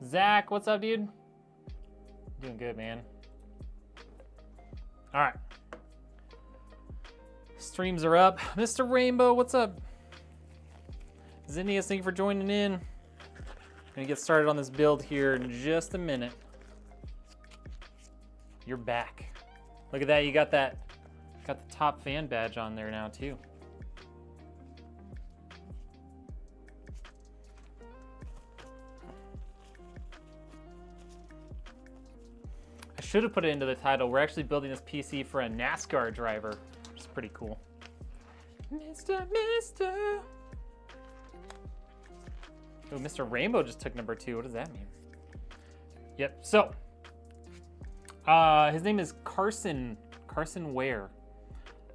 Zach, what's up, dude? Doing good, man. All right. Streams are up. Mr. Rainbow, what's up? Zinnius, thank you for joining in. Gonna get started on this build here in just a minute. You're back. Look at that, you got the top fan badge on there now too. I should have put it into the title. We're actually building this PC for a NASCAR driver, which is pretty cool. Mr. Oh, Mr. Rainbow just took number 2. What does that mean? Yep, so. His name is Carson Ware.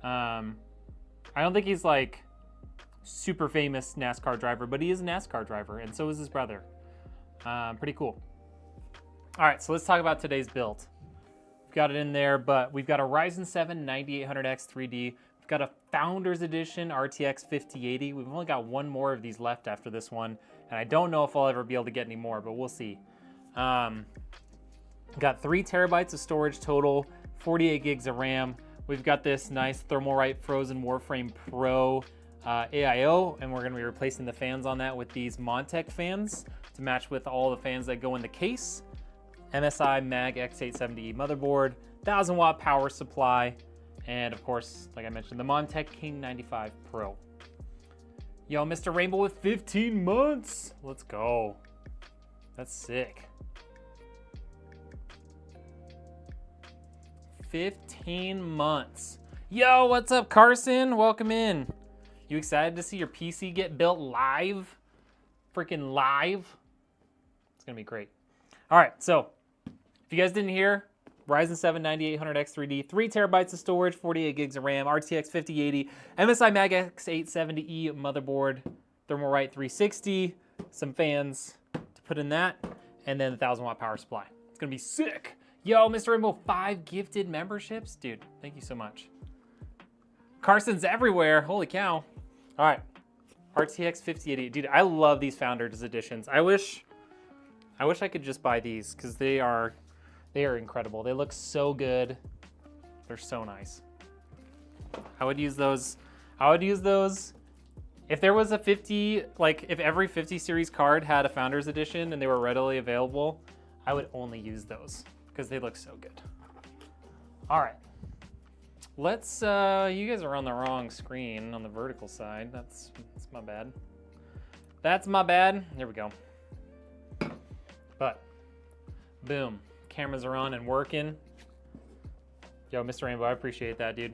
I don't think he's like super famous NASCAR driver, but he is a NASCAR driver, and so is his brother. Pretty cool. All right, so let's talk about today's build. We've got it in there, but we've got a Ryzen 7 9800X 3D. We've got a Founders Edition RTX 5080. We've only got one more of these left after this one, and I don't know if I'll ever be able to get any more, but we'll see. Got 3 terabytes of storage total, 48 gigs of RAM. We've got this nice Thermalright Frozen Warframe Pro AIO, and we're gonna be replacing the fans on that with these Montech fans to match with all the fans that go in the case. MSI Mag X870E motherboard, 1000 watt power supply, and of course, like I mentioned, the Montech King 95 Pro. Yo, Mr. Rainbow with 15 months. Let's go. That's sick. 15 months. Yo, what's up, Carson? Welcome in. You excited to see your PC get built live? Freaking live? It's gonna be great. All right, so if you guys didn't hear, Ryzen 7 9800X 3D, 3 terabytes of storage, 48 gigs of RAM, RTX 5080, MSI Mag X870E motherboard, Thermalright 360, some fans to put in that, and then the 1000 watt power supply. It's gonna be sick. Yo, Mr. Rainbow, 5 gifted memberships? Dude, thank you so much. Carson's everywhere, holy cow. All right, RTX 5080. Dude, I love these Founders Editions. I wish I could just buy these because they are incredible. They look so good. They're so nice. I would use those. If there was a 50, like if every 50 series card had a Founders Edition and they were readily available, I would only use those because they look so good. All right. Let's, you guys are on the wrong screen on the vertical side. That's my bad. That's my bad. There we go. But, boom. Cameras are on and working. Yo, Mr. Rainbow, I appreciate that, dude.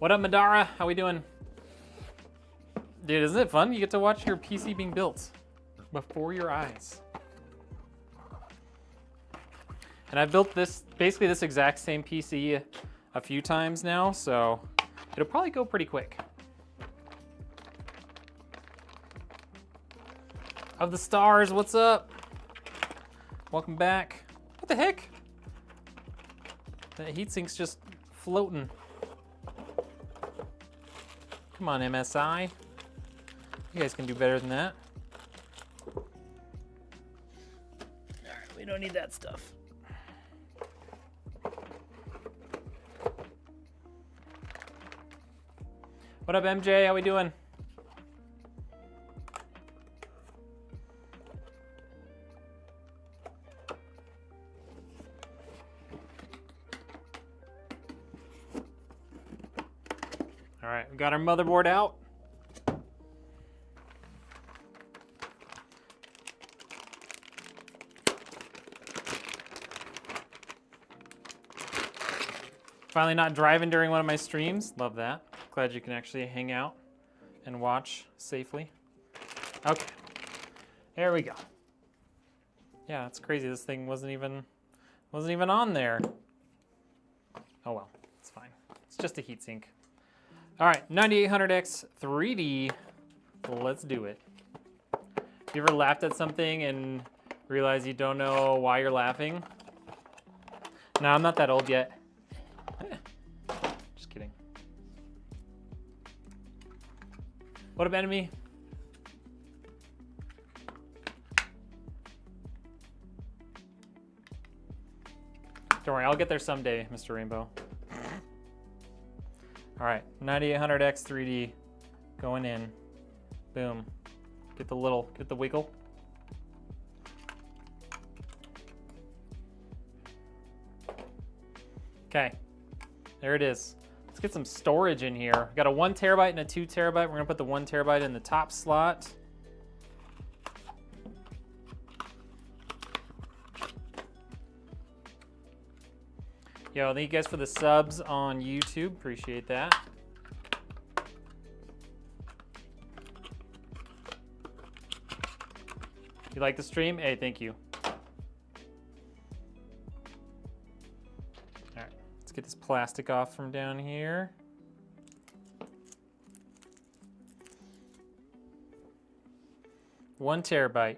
What up, Madara? How we doing? Dude, isn't it fun? You get to watch your PC being built before your eyes. And I've built this, basically this exact same PC a few times now, so it'll probably go pretty quick. Of the stars, what's up? Welcome back. What the heck? The heatsink's just floating. Come on, MSI. You guys can do better than that. All right, we don't need that stuff. What up, MJ? How we doing? All right, we got our motherboard out. Finally not driving during one of my streams. Love that. Glad you can actually hang out and watch safely. Okay, there we go. Yeah, it's crazy. This thing wasn't even on there. Oh well, it's fine. It's just a heatsink. All right, 9800X 3D. Let's do it. You ever laughed at something and realize you don't know why you're laughing? No, I'm not that old yet. Just kidding. What up, enemy? Don't worry, I'll get there someday, Mr. Rainbow. All right, 9800X 3D going in. Boom. Get the wiggle. Okay, there it is. Let's get some storage in here. Got a 1 terabyte and a 2 terabyte. We're gonna put the 1 terabyte in the top slot. Yo, thank you guys for the subs on YouTube. Appreciate that. You like the stream? Hey, thank you. All right, let's get this plastic off from down here. One terabyte.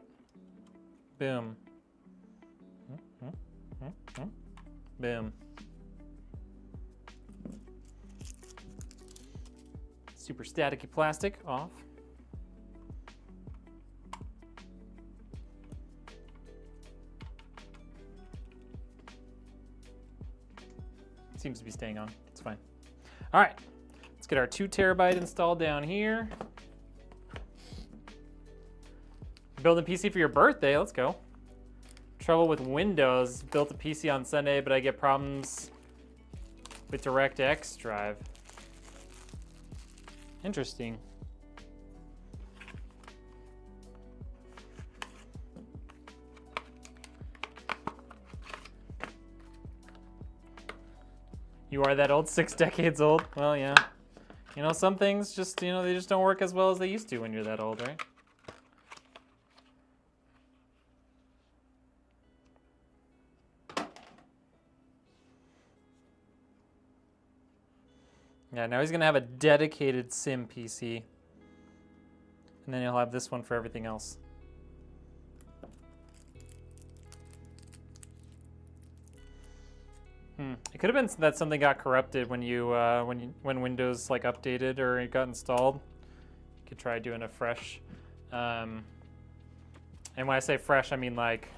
Boom. Boom. Super staticky plastic off. Seems to be staying on. It's fine. All right, let's get our 2 terabyte installed down here. Building PC for your birthday. Let's go. Trouble with Windows. Built a PC on Sunday, but I get problems with DirectX drive. Interesting. You are that old, 6 decades old? Well, yeah. You know, some things just, you know, they just don't work as well as they used to when you're that old, right? Yeah, now he's gonna have a dedicated sim PC. And then he'll have this one for everything else. It could have been that something got corrupted when you when Windows like updated or it got installed. You could try doing a fresh. And when I say fresh, I mean like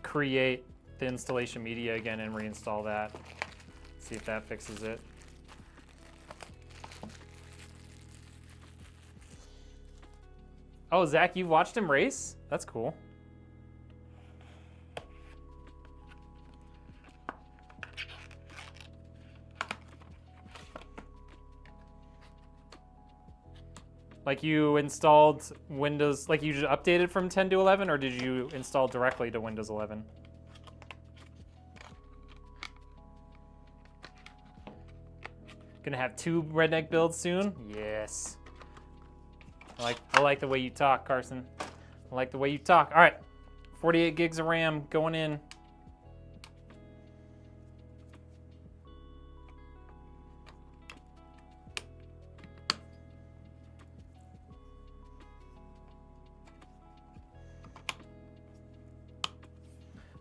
create the installation media again and reinstall that. See if that fixes it. Oh, Zach, you watched him race? That's cool. Like you installed Windows, like you just updated from 10 to 11, or did you install directly to Windows 11? Gonna have 2 redneck builds soon? Yes. I like the way you talk, Carson. I like the way you talk. All right, 48 gigs of RAM going in.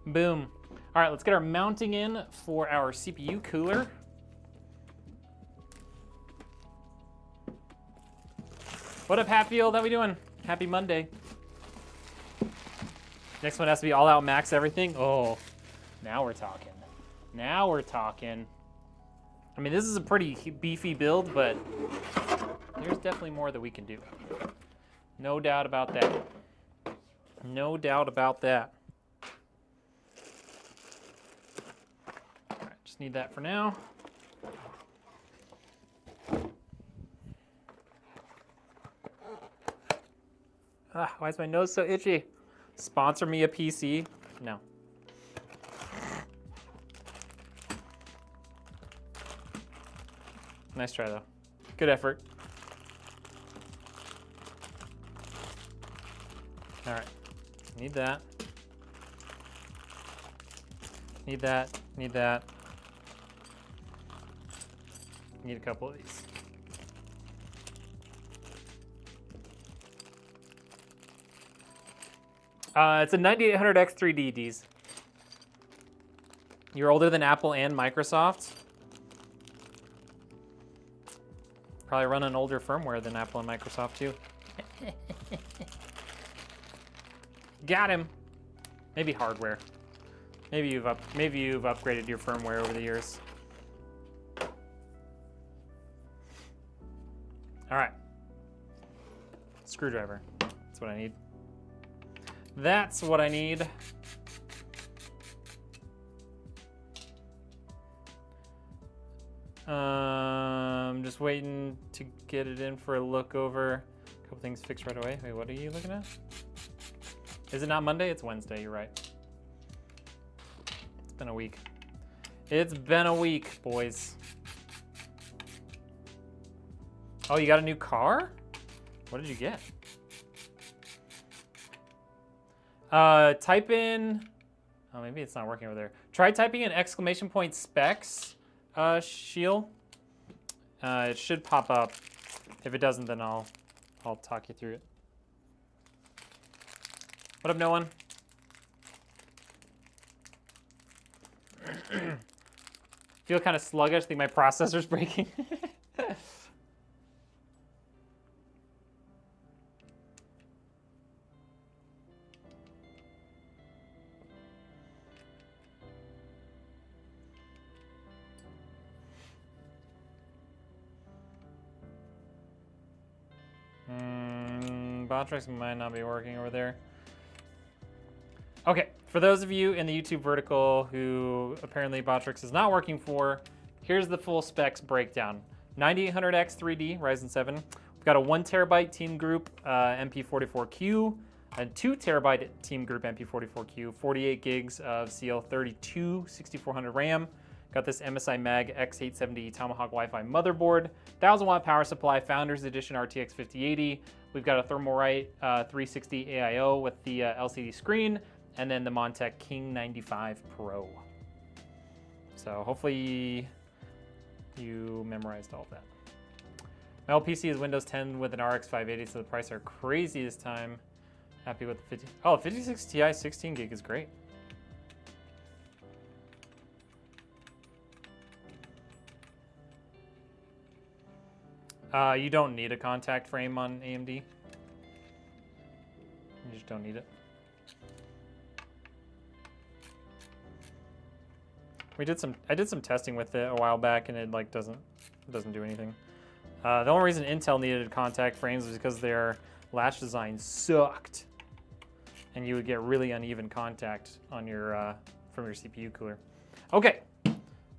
Boom. All right, let's get our mounting in for our CPU cooler. What up, Hatfield? How we doing? Happy Monday. Next one has to be all out max everything. Oh, now we're talking. Now we're talking. I mean, this is a pretty beefy build, but there's definitely more that we can do. No doubt about that. No doubt about that. All right, just need that for now. Ah, why is my nose so itchy? Sponsor me a PC? No. Nice try, though. Good effort. All right. Need that. Need that. Need that. Need a couple of these. It's a 9800X 3D. You're older than Apple and Microsoft. Probably run an older firmware than Apple and Microsoft too. Got him. Maybe hardware. Maybe you've upgraded your firmware over the years. All right. Screwdriver. That's what I need. That's what I need. Just waiting to get it in for a look over. A couple things fixed right away. Wait, what are you looking at? Is it not Monday? It's Wednesday, you're right. It's been a week. It's been a week, boys. Oh, you got a new car? What did you get? Type in, oh, maybe it's not working over there. Try typing in exclamation point specs, Shield. It should pop up. If it doesn't, then I'll talk you through it. What up, no one? Feel kind of sluggish. Think my processor's breaking. Botrix might not be working over there. Okay, for those of you in the YouTube vertical who apparently Botrix is not working for, here's the full specs breakdown. 9800X 3D, Ryzen 7. We've got a 1 terabyte Teamgroup MP44Q, a 2 terabyte Teamgroup MP44Q, 48 gigs of CL32 6400 RAM. Got this MSI Mag X870 Tomahawk Wi-Fi motherboard, 1000 watt power supply, Founders Edition RTX 5080. We've got a Thermalright 360 AIO with the LCD screen, and then the Montech King 95 Pro. So hopefully you memorized all of that. My old PC is Windows 10 with an RX 580, so the prices are crazy this time. Happy with the 50. Oh, 56 Ti 16 gig is great. You don't need a contact frame on AMD. You just don't need it. I did some testing with it a while back, and it like doesn't do anything. The only reason Intel needed contact frames was because their latch design sucked, and you would get really uneven contact on your from your CPU cooler. Okay,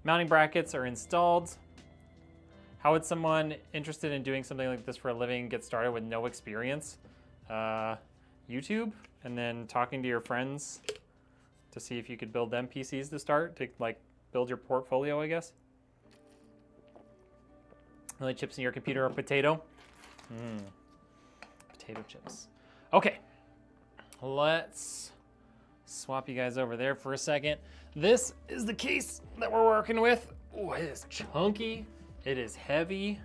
mounting brackets are installed. How would someone interested in doing something like this for a living get started with no experience? YouTube, and then talking to your friends to see if you could build them PCs to start, to like build your portfolio, I guess. Really chips in your computer or potato? Potato chips. Okay, let's swap you guys over there for a second. This is the case that we're working with. Oh, it is chunky. It is heavy.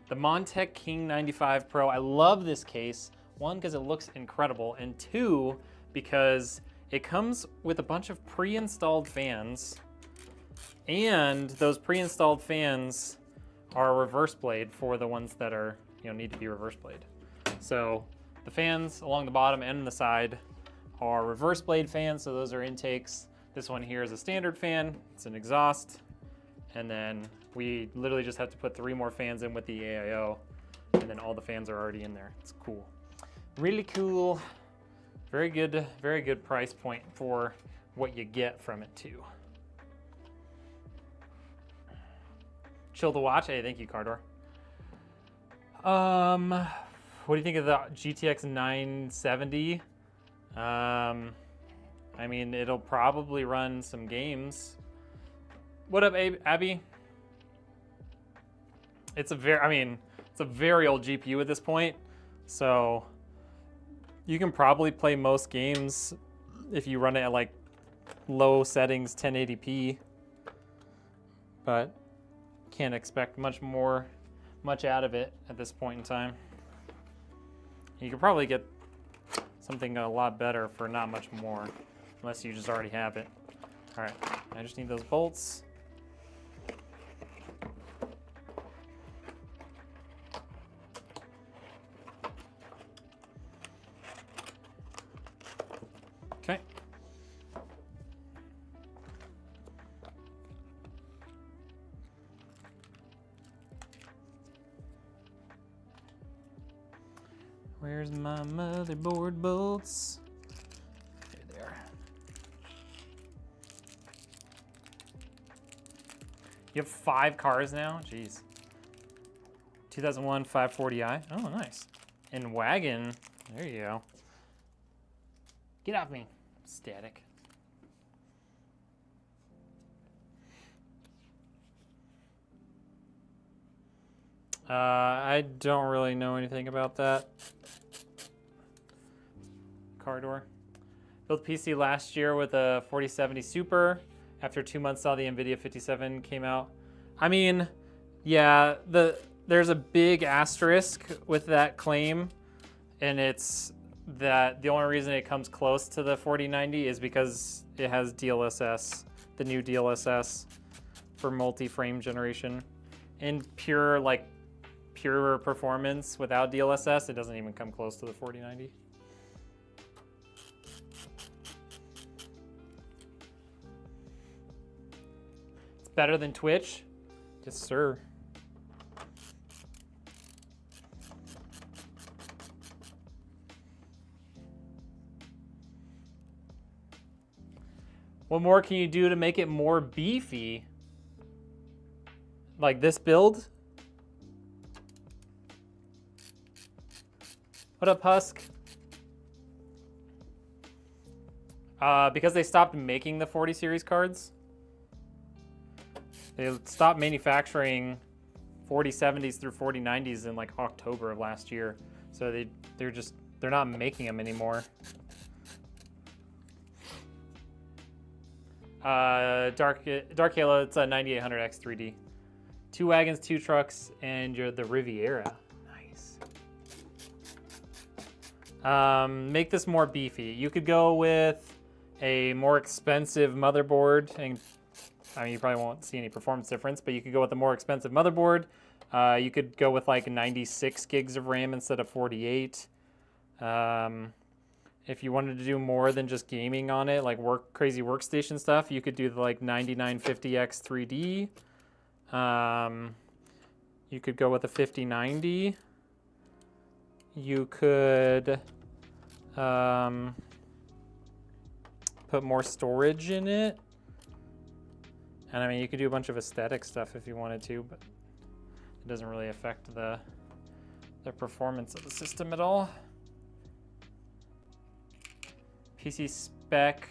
The Montech King 95 Pro. I love this case. One, because it looks incredible, and two, because it comes with a bunch of pre-installed fans, and those pre-installed fans are reverse blade for the ones that are, need to be reverse blade. So the fans along the bottom and the side are reverse blade fans, so those are intakes. This one here is a standard fan. It's an exhaust, and then we literally just have to put 3 more fans in with the AIO, and then all the fans are already in there. It's cool. Really cool. Very good price point for what you get from it too. Chill to watch. Hey, thank you, Cardor. What do you think of the GTX 970? I mean, it'll probably run some games. What up, Abby? It's a very old GPU at this point, so you can probably play most games if you run it at like low settings, 1080p, but can't expect much out of it at this point in time. You could probably get something a lot better for not much more, unless you just already have it. All right, I just need those bolts. Okay. Where's my motherboard bolts? Here they are. You have 5 cars now? Jeez. 2001 540i. Oh, nice. And wagon. There you go. Get off me. Static. I don't really know anything about that. Car door. Built PC last year with a 4070 Super. After 2 months saw the Nvidia 57 came out. I mean, yeah, there's a big asterisk with that claim, and it's that the only reason it comes close to the 4090 is because it has DLSS, the new DLSS for multi-frame generation. In pure performance without DLSS, it doesn't even come close to the 4090. It's better than Twitch? Yes, sir. What more can you do to make it more beefy? Like this build? What up, Husk? Because they stopped making the 40 series cards. They stopped manufacturing 4070s through 4090s in like October of last year. So they're not making them anymore. Dark Halo, it's a 9800X 3D. 2 wagons, 2 trucks, and you're the Riviera. Make this more beefy. You could go with a more expensive motherboard, and I mean, you probably won't see any performance difference, but you could go with a more expensive motherboard. You could go with like 96 gigs of RAM instead of 48. If you wanted to do more than just gaming on it, like crazy workstation stuff, you could do the like 9950X 3D. You could go with a 5090. You could put more storage in it. And I mean, you could do a bunch of aesthetic stuff if you wanted to, but it doesn't really affect the performance of the system at all. PC spec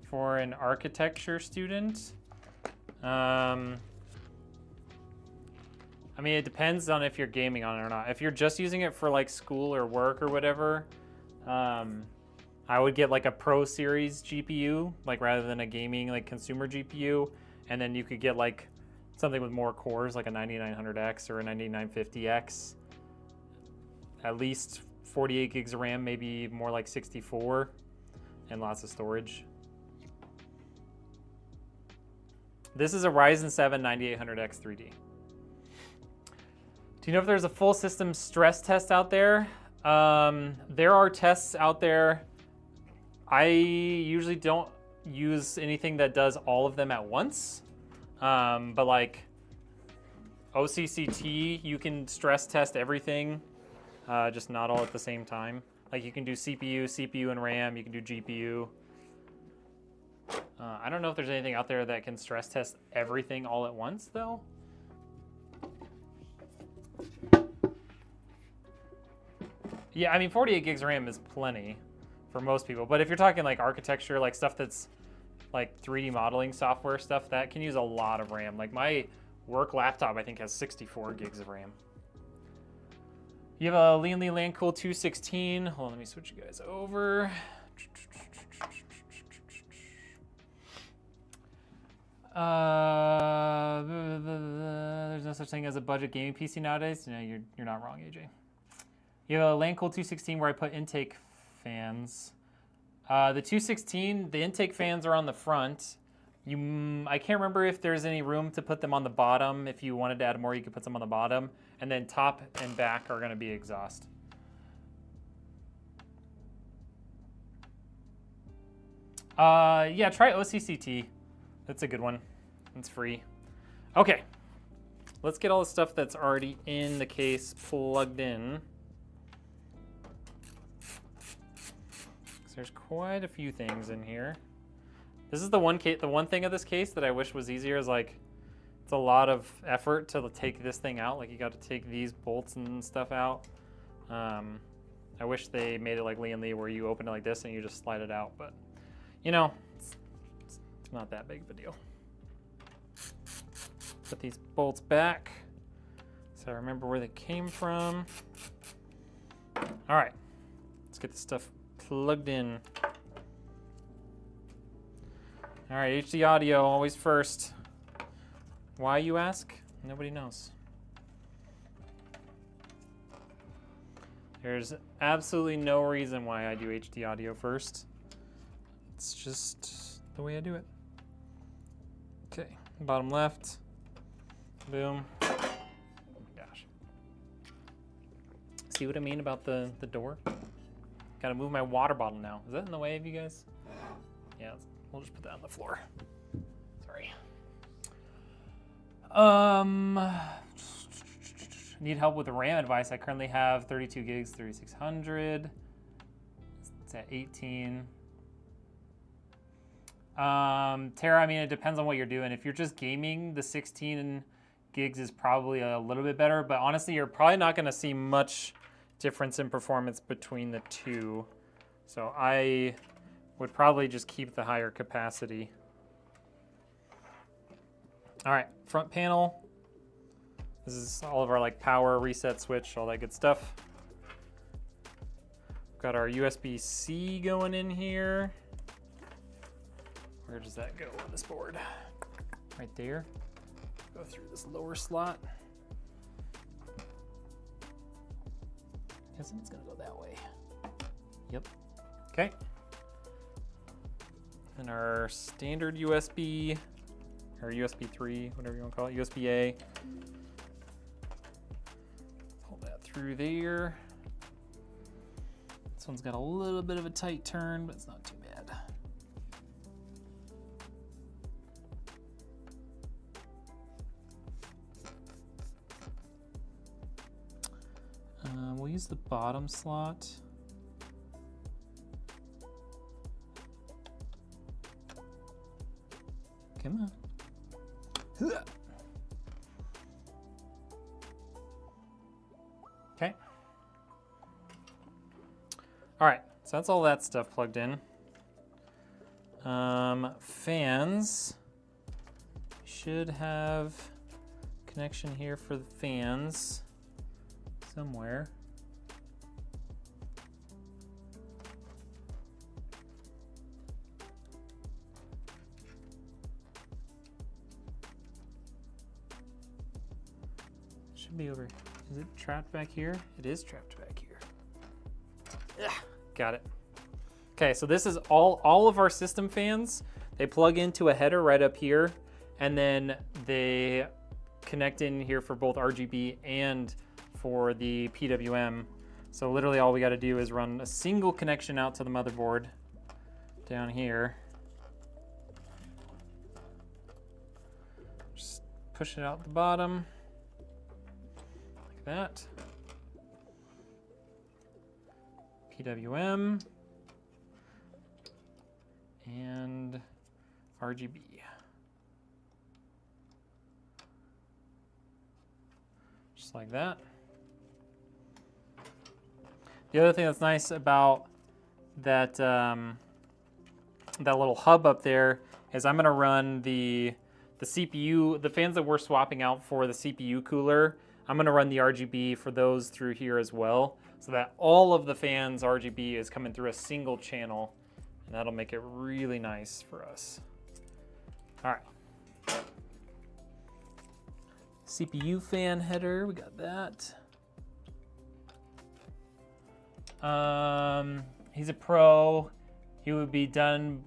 for an architecture student. I mean, it depends on if you're gaming on it or not. If you're just using it for like school or work or whatever, I would get like a Pro Series GPU, like rather than a gaming like consumer GPU, and then you could get like something with more cores, like a 9900X or a 9950X. At least 48 gigs of RAM, maybe more like 64, and lots of storage. This is a Ryzen 7 9800X 3D. Do you know if there's a full system stress test out there? There are tests out there. I usually don't use anything that does all of them at once. But like OCCT, you can stress test everything, just not all at the same time. Like you can do CPU and RAM, you can do GPU. I don't know if there's anything out there that can stress test everything all at once though. Yeah, I mean 48 gigs of RAM is plenty for most people, but if you're talking like architecture, like stuff that's like 3D modeling software stuff, that can use a lot of RAM. Like my work laptop I think has 64 gigs of RAM. You have a Lean Landcool 216. Hold on, let me switch you guys over. There's no such thing as a budget gaming PC nowadays. No, you're not wrong, AJ. You have a Landcool 216 where I put intake fans. The 216, the intake fans are on the front. I can't remember if there's any room to put them on the bottom. If you wanted to add more, you could put them on the bottom. And then top and back are going to be exhaust. Yeah, try OCCT. That's a good one. It's free. Okay, let's get all the stuff that's already in the case plugged in. there's quite a few things in here. This is the one thing of this case that I wish was easier is like, it's a lot of effort to take this thing out. Like you got to take these bolts and stuff out. I wish they made it like Liam Lee where you open it like this and you just slide it out, but you know, it's not that big of a deal. Put these bolts back so I remember where they came from. All right, let's get this stuff plugged in. All right, HD audio, always first. Why, you ask? Nobody knows. There's absolutely no reason why I do HD audio first. It's just the way I do it. Okay, bottom left. Boom. Oh my gosh. See what I mean about the door? Gotta move my water bottle now. Is that in the way of you guys? Yeah, we'll just put that on the floor. Sorry. Need help with the RAM advice. I currently have 32 gigs, 3600. It's at 18. Tara, I mean, it depends on what you're doing. If you're just gaming, the 16 gigs is probably a little bit better, but honestly, you're probably not gonna see much difference in performance between the two. So I would probably just keep the higher capacity. All right, front panel. This is all of our like power, reset switch, all that good stuff. We've got our USB-C going in here. Where does that go on this board? Right there. Go through this lower slot. Guessing it's gonna go that way. Yep. Okay. And our standard USB, or USB 3, whatever you want to call it, USB-A. Pull that through there. This one's got a little bit of a tight turn, but it's not too bad. We'll use the bottom slot. Come on. Okay. All right, so that's all that stuff plugged in. Fans. Should have connection here for the fans somewhere. Should be over. Is it trapped back here? It is trapped back here. Yeah, got it. Okay, so this is all of our system fans. They plug into a header right up here, and then they connect in here for both RGB and for the PWM. So literally all we got to do is run a single connection out to the motherboard down here. Just push it out the bottom like that. PWM and RGB. Just like that. The other thing that's nice about that that little hub up there is I'm gonna run the CPU, the fans that we're swapping out for the CPU cooler, I'm gonna run the RGB for those through here as well, so that all of the fans RGB is coming through a single channel, and that'll make it really nice for us. All right. CPU fan header, we got that. He's a pro. He would be done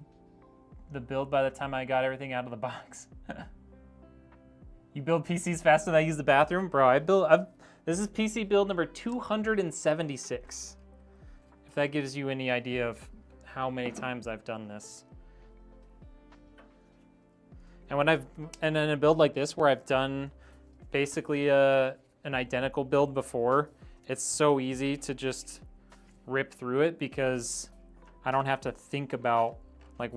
the build by the time I got everything out of the box. You build PCs faster than I use the bathroom? Bro, this is PC build number 276. If that gives you any idea of how many times I've done this. And in a build like this where I've done basically an identical build before, it's so easy to just rip through it because I don't have to think about like,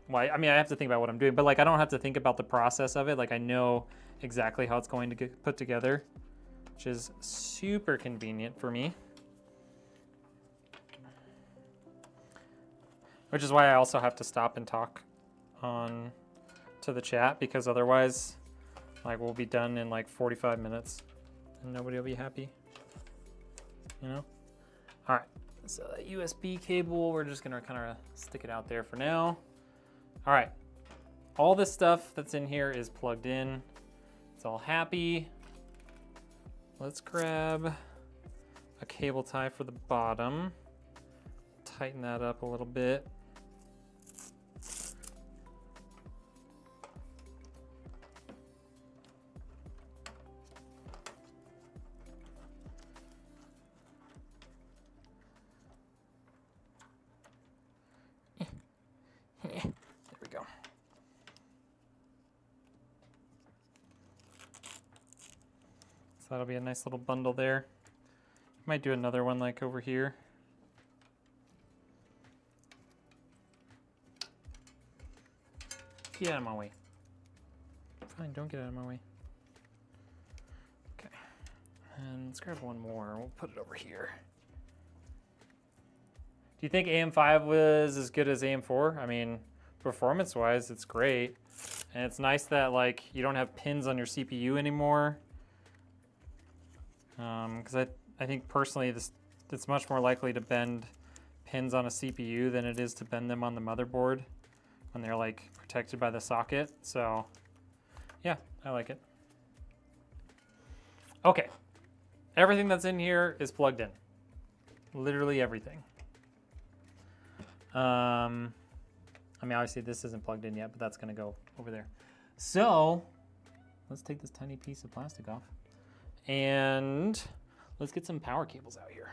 why, I mean, I have to think about what I'm doing, but like I don't have to think about the process of it. Like I know exactly how it's going to get put together, which is super convenient for me. Which is why I also have to stop and talk on to the chat, because otherwise like we'll be done in like 45 minutes and nobody will be happy, you know? All right, so that USB cable, we're just gonna kind of stick it out there for now. All right, all this stuff that's in here is plugged in. It's all happy. Let's grab a cable tie for the bottom. Tighten that up a little bit. There we go. So that'll be a nice little bundle there. Might do another one like over here. Get out of my way. Fine, don't get out of my way. Okay. And let's grab one more. We'll put it over here. Do you think AM5 was as good as AM4? I mean, performance-wise, it's great. And it's nice that like you don't have pins on your CPU anymore. Because I think personally it's much more likely to bend pins on a CPU than it is to bend them on the motherboard when they're like protected by the socket. So yeah, I like it. Okay, everything that's in here is plugged in. Literally everything. I mean, obviously this isn't plugged in yet, but that's gonna go over there. So let's take this tiny piece of plastic off and let's get some power cables out here.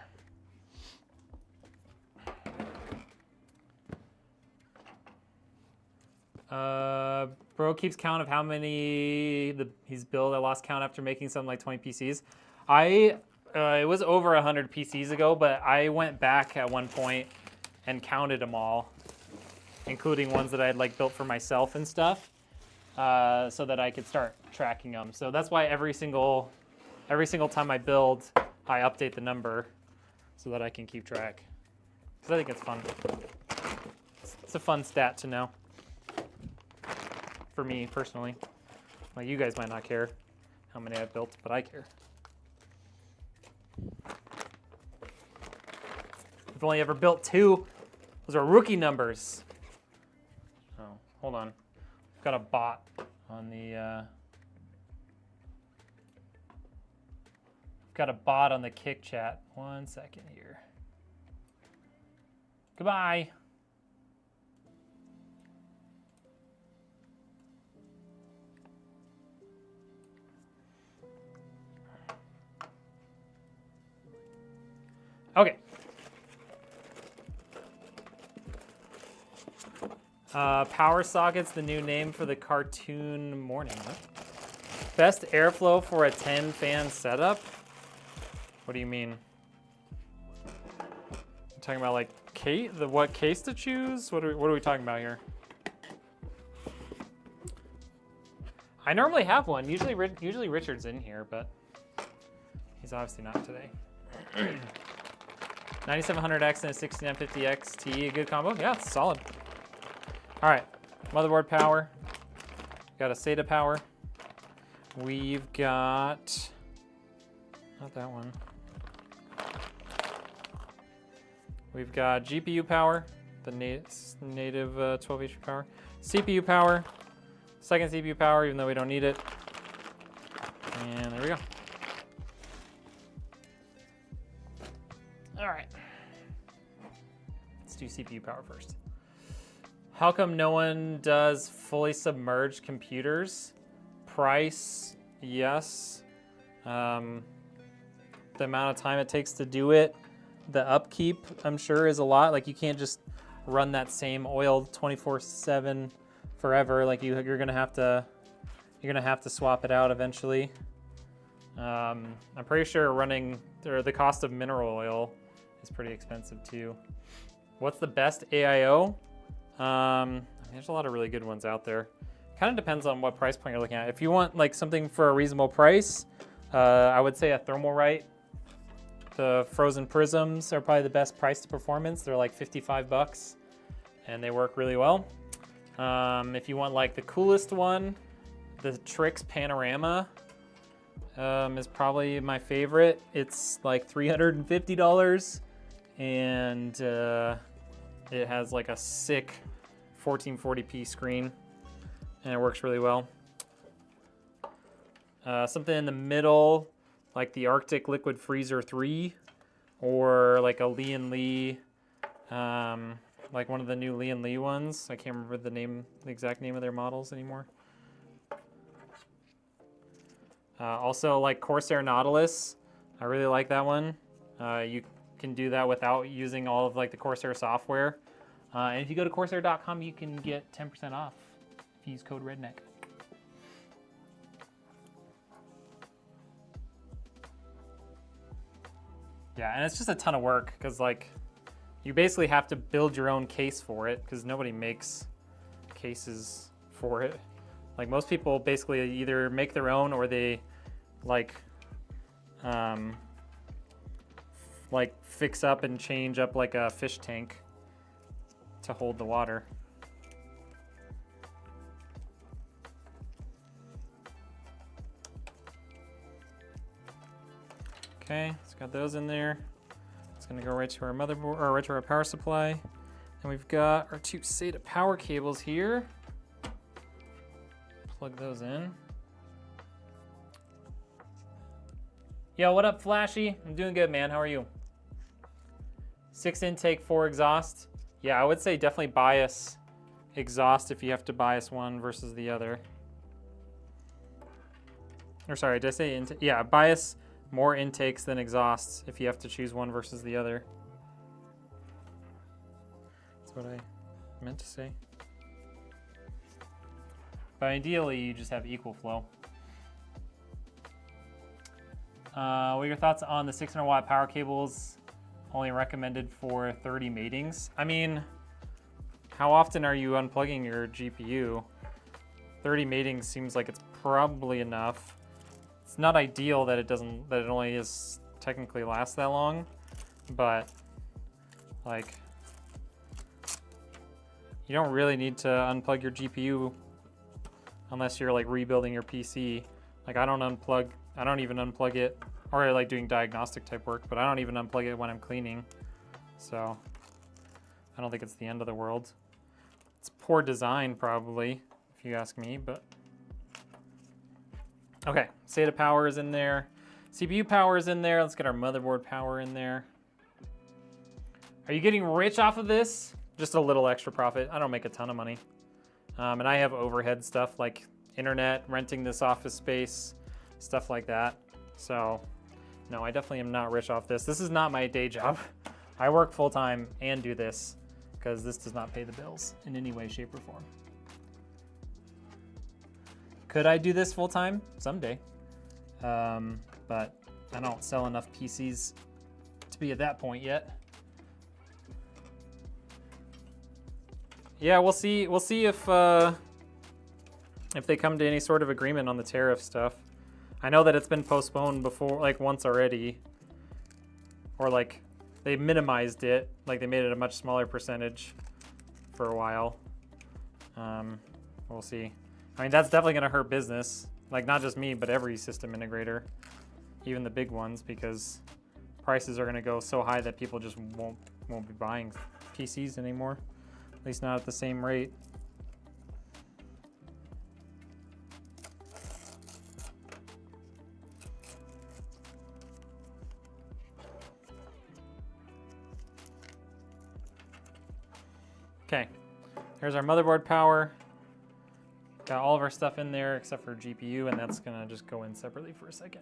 Bro keeps count of how many he's built. I lost count after making something like 20 PCs. It was over 100 PCs ago, but I went back at one point and counted them all, including ones that I had like built for myself and stuff, so that I could start tracking them. So that's why every single time I build, I update the number so that I can keep track. Because I think it's fun. It's a fun stat to know. For me personally. Like you guys might not care how many I've built, but I care. I've only ever built 2. Those are rookie numbers. Oh, hold on. I've got a bot on the Kick chat. 1 second here. Goodbye. Okay. Power socket's the new name for the cartoon morning. What? Best airflow for a 10 fan setup? What do you mean? You're talking about like what case to choose? What are we talking about here? I normally have one. Usually Richard's in here, but he's obviously not today. 9700X and a 6950X T, a good combo? Yeah, it's solid. All right, motherboard power. Got a SATA power. We've got, not that one. We've got GPU power, the native 12 HP power. CPU power, second CPU power, even though we don't need it. And there we go. All right, let's do CPU power first. How come no one does fully submerged computers? Price, yes. The amount of time it takes to do it, the upkeep, I'm sure, is a lot. Like you can't just run that same oil 24/7 forever. Like you're gonna have to swap it out eventually. I'm pretty sure the cost of mineral oil is pretty expensive too. What's the best AIO? There's a lot of really good ones out there. Kind of depends on what price point you're looking at. If you want like something for a reasonable price, I would say a Thermalright. The frozen prisms are probably the best price to performance. They're like 55 bucks and they work really well. If you want like the coolest one, the Trix Panorama is probably my favorite. It's like $350 and it has like a sick 1440p screen and it works really well. Something in the middle, like the Arctic Liquid Freezer 3 or like a Lee & Lee, like one of the new Lee & Lee ones. I can't remember the exact name of their models anymore. Also like Corsair Nautilus, I really like that one. You can do that without using all of like the Corsair software. And if you go to Corsair.com, you can get 10% off if you use code REDNECK. Yeah, and it's just a ton of work because like you basically have to build your own case for it because nobody makes cases for it. Like most people basically either make their own or they like fix up and change up like a fish tank to hold the water. Okay, it's got those in there. It's gonna go right to our motherboard, or right to our power supply. And we've got our two SATA power cables here. Plug those in. Yo, what up, Flashy? I'm doing good, man. How are you? 6 intake, 4 exhaust. Yeah, I would say definitely bias exhaust if you have to bias one versus the other. Or sorry, did I say intake? Yeah, bias more intakes than exhausts if you have to choose one versus the other. That's what I meant to say. But ideally, you just have equal flow. What are your thoughts on the 600 watt power cables only recommended for 30 matings? I mean, how often are you unplugging your GPU? 30 matings seems like it's probably enough. It's not ideal that it only is technically lasts that long, but like you don't really need to unplug your GPU unless you're like rebuilding your PC. Like I don't even unplug it, or like doing diagnostic type work, but I don't even unplug it when I'm cleaning. So I don't think it's the end of the world. It's poor design probably, if you ask me, but okay, SATA power is in there. CPU power is in there. Let's get our motherboard power in there. Are you getting rich off of this? Just a little extra profit. I don't make a ton of money. And I have overhead stuff like internet, renting this office space, stuff like that. So no, I definitely am not rich off this. This is not my day job. I work full time and do this because this does not pay the bills in any way, shape, or form. Could I do this full time? Someday. But I don't sell enough PCs to be at that point yet. Yeah, we'll see if they come to any sort of agreement on the tariff stuff. I know that it's been postponed before, like once already, or like they minimized it, like they made it a much smaller percentage for a while. We'll see. I mean, that's definitely gonna hurt business, like not just me, but every system integrator, even the big ones, because prices are gonna go so high that people just won't be buying PCs anymore, at least not at the same rate. Okay, here's our motherboard power. Got all of our stuff in there except for GPU, and that's gonna just go in separately for a second.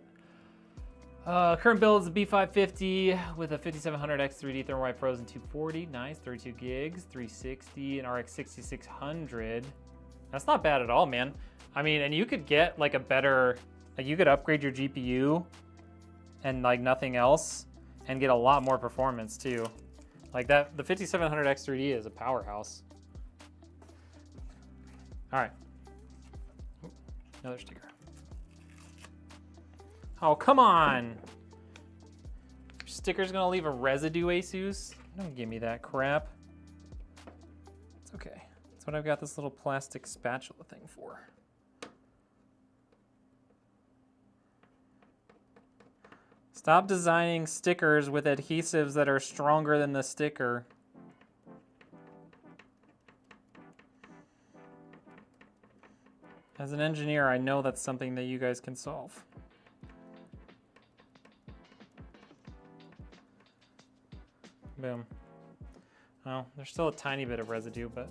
Current build is a B550 with a 5700X 3D Thermalright Frozen 240. Nice, 32 gigs, 360, and RX 6600. That's not bad at all, man. I mean, and you could get like a better, like you could upgrade your GPU and like nothing else and get a lot more performance too. Like that, the 5700X3D is a powerhouse. All right. Another sticker. Oh, come on. Your sticker's gonna leave a residue, Asus? Don't give me that crap. It's okay. That's what I've got this little plastic spatula thing for. Stop designing stickers with adhesives that are stronger than the sticker. As an engineer, I know that's something that you guys can solve. Boom. Well, there's still a tiny bit of residue, but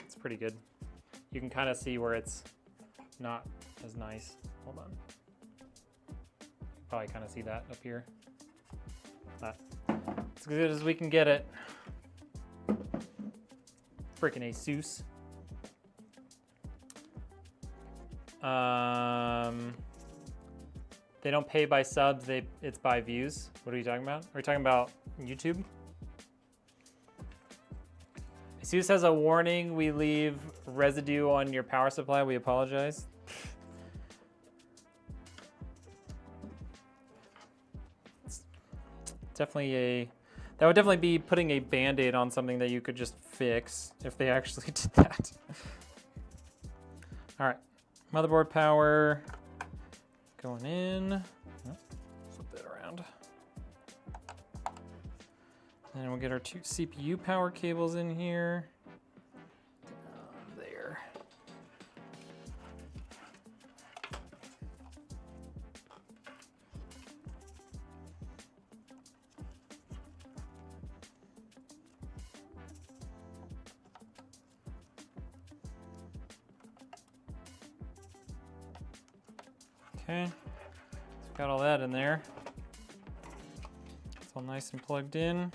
it's pretty good. You can kind of see where it's not as nice. Hold on. Probably kind of see that up here. But it's as good as we can get it. Freaking Asus. They don't pay by subs, it's by views. What are you talking about? Are we talking about YouTube? Asus has a warning, we leave residue on your power supply, we apologize. It's definitely that would definitely be putting a band-aid on something that you could just fix if they actually did that. All right, motherboard power going in. Oh, flip that around. And we'll get our two CPU power cables in here. Down there. Okay, so we've got all that in there. It's all nice and plugged in.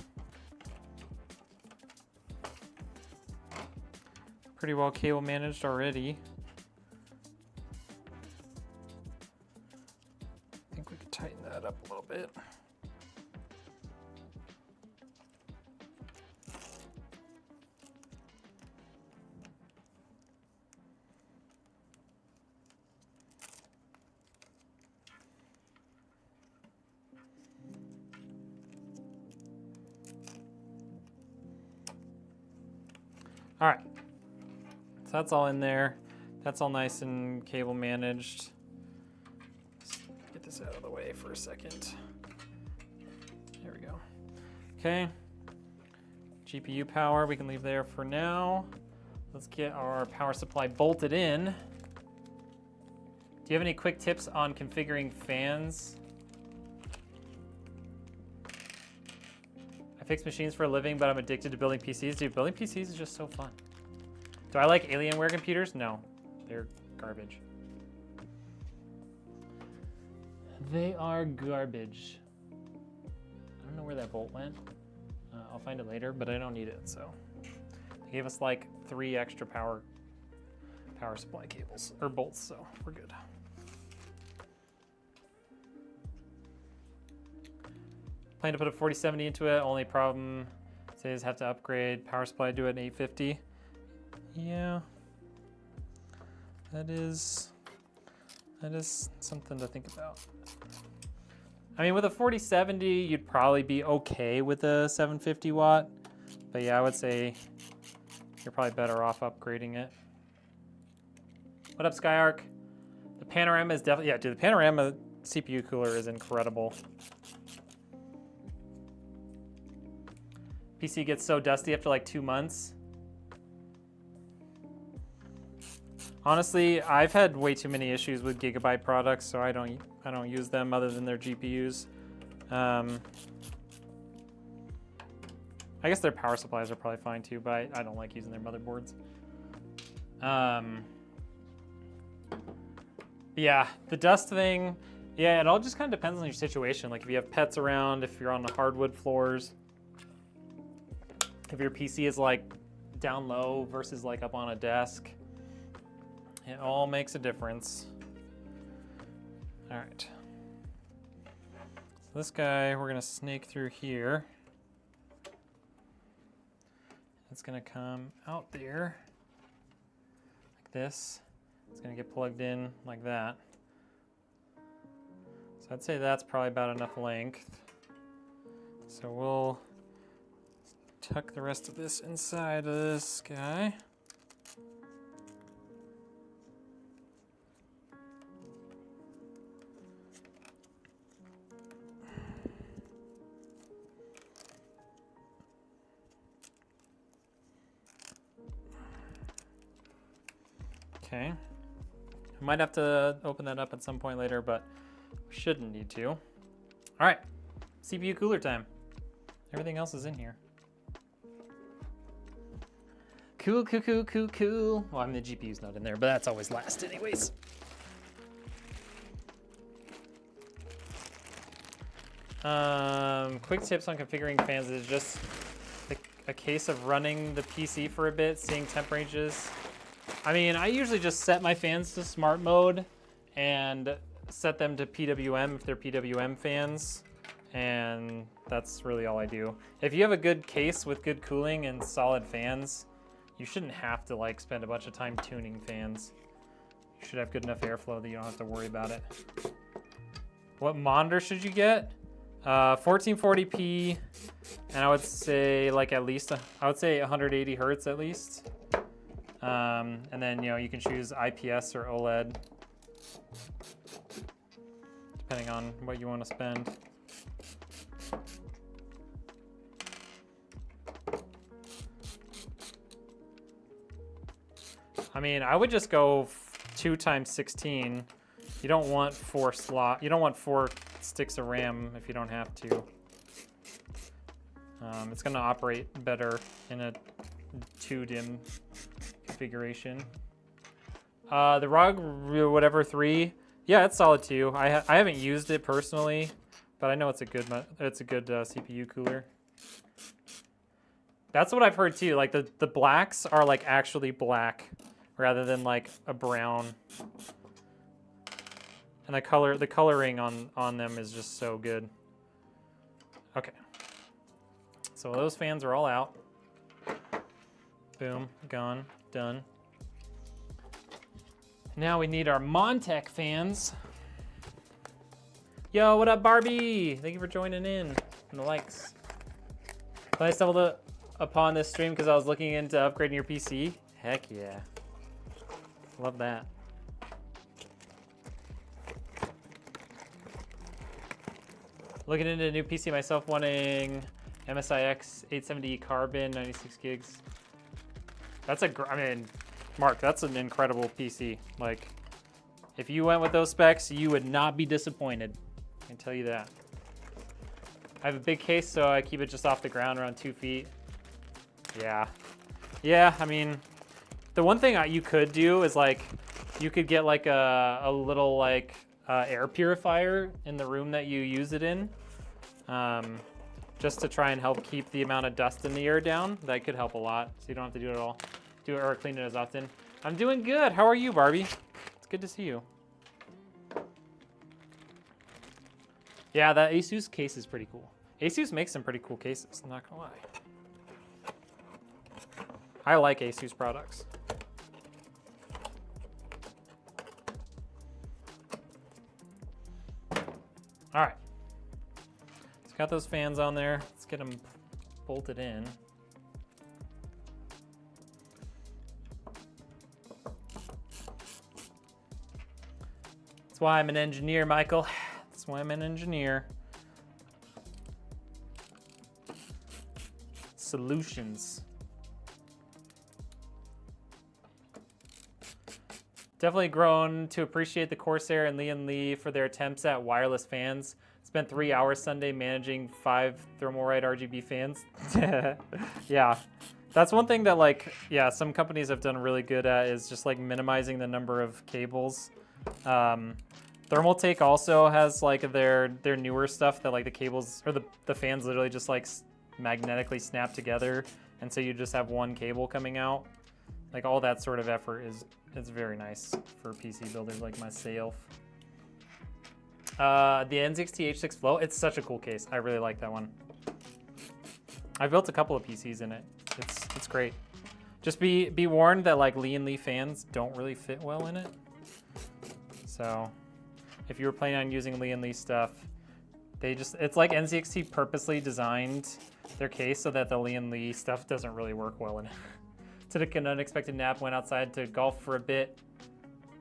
Pretty well cable managed already. I think we could tighten that up a little bit. All right. So that's all in there. That's all nice and cable managed. Let's get this out of the way for a second. There we go. Okay. GPU power we can leave there for now. Let's get our power supply bolted in. Do you have any quick tips on configuring fans? I fix machines for a living, but I'm addicted to building PCs. Dude, building PCs is just so fun. Do I like Alienware computers? No, they're garbage. They are garbage. I don't know where that bolt went. I'll find it later, but I don't need it, so. They gave us like 3 extra power supply cables, or bolts, so we're good. Plan to put a 4070 into it, only problem says have to upgrade power supply, do it at 850. Yeah, that is something to think about. I mean, with a 4070, you'd probably be okay with a 750 watt, but yeah, I would say you're probably better off upgrading it. What up, Skyark? The Panorama is definitely, yeah, dude, the Panorama CPU cooler is incredible. PC gets so dusty after like 2 months. Honestly, I've had way too many issues with Gigabyte products, so I don't use them other than their GPUs. I guess their power supplies are probably fine too, but I don't like using their motherboards. Yeah, the dust thing, yeah, it all just kind of depends on your situation. Like if you have pets around, if you're on the hardwood floors, if your PC is like down low versus like up on a desk. It all makes a difference. All right. So this guy, we're gonna snake through here. It's gonna come out there like this. It's gonna get plugged in like that. So I'd say that's probably about enough length. So we'll tuck the rest of this inside of this guy. Okay. I might have to open that up at some point later, but we shouldn't need to. All right, CPU cooler time. Everything else is in here. Cool, cool, cool, cool, cool. Well, I mean, the GPU's not in there, but that's always last anyways. Quick tips on configuring fans is just a case of running the PC for a bit, seeing temp ranges. I mean, I usually just set my fans to smart mode and set them to PWM if they're PWM fans, and that's really all I do. If you have a good case with good cooling and solid fans, you shouldn't have to like spend a bunch of time tuning fans. You should have good enough airflow that you don't have to worry about it. What monitor should you get? 1440p, and I would say like at least, I would say 180 hertz at least. And then, you know, you can choose IPS or OLED, depending on what you want to spend. I mean, I would just go 2 times 16. You don't want 4 sticks of RAM if you don't have to. It's gonna operate better in a 2 DIMM configuration. The ROG whatever 3, yeah, it's solid too. I haven't used it personally, but I know it's a good CPU cooler. That's what I've heard too. Like the blacks are like actually black rather than like a brown. And the coloring on them is just so good. Okay. So those fans are all out. Boom, gone, done. Now we need our Montech fans. Yo, what up, Barbie? Thank you for joining in and the likes. I stumbled upon this stream because I was looking into upgrading your PC. Heck yeah. Love that. Looking into a new PC myself, wanting MSIX 870 Carbon, 96 gigs. That's I mean, Mark, that's an incredible PC. Like, if you went with those specs, you would not be disappointed. I can tell you that. I have a big case, so I keep it just off the ground around 2 feet. Yeah. Yeah, I mean, the one thing you could do is like, you could get like a little like air purifier in the room that you use it in. Just to try and help keep the amount of dust in the air down. That could help a lot, so you don't have to do it at all. Do it or clean it as often. I'm doing good. How are you, Barbie? It's good to see you. Yeah, that Asus case is pretty cool. Asus makes some pretty cool cases, I'm not gonna lie. I like Asus products. All right. Got those fans on there. Let's get them bolted in. That's why I'm an engineer, Michael. That's why I'm an engineer. Solutions. Definitely grown to appreciate the Corsair and Lee for their attempts at wireless fans. Spent 3 hours Sunday managing 5 Thermalright RGB fans. Yeah, that's one thing that like, yeah, some companies have done really good at is just like minimizing the number of cables. Thermaltake also has like their newer stuff that like the cables or the fans literally just like magnetically snap together, and so you just have one cable coming out. Like all that sort of effort is very nice for PC builders like myself. The N60 H6 Flow, it's such a cool case. I really like that one. I built a couple of PCs in it. It's great. Just be warned that like Lee and Lee fans don't really fit well in it. So if you were planning on using Lee and Lee stuff, it's like NZXT purposely designed their case so that the Lee and Lee stuff doesn't really work well in it. Took an unexpected nap, went outside to golf for a bit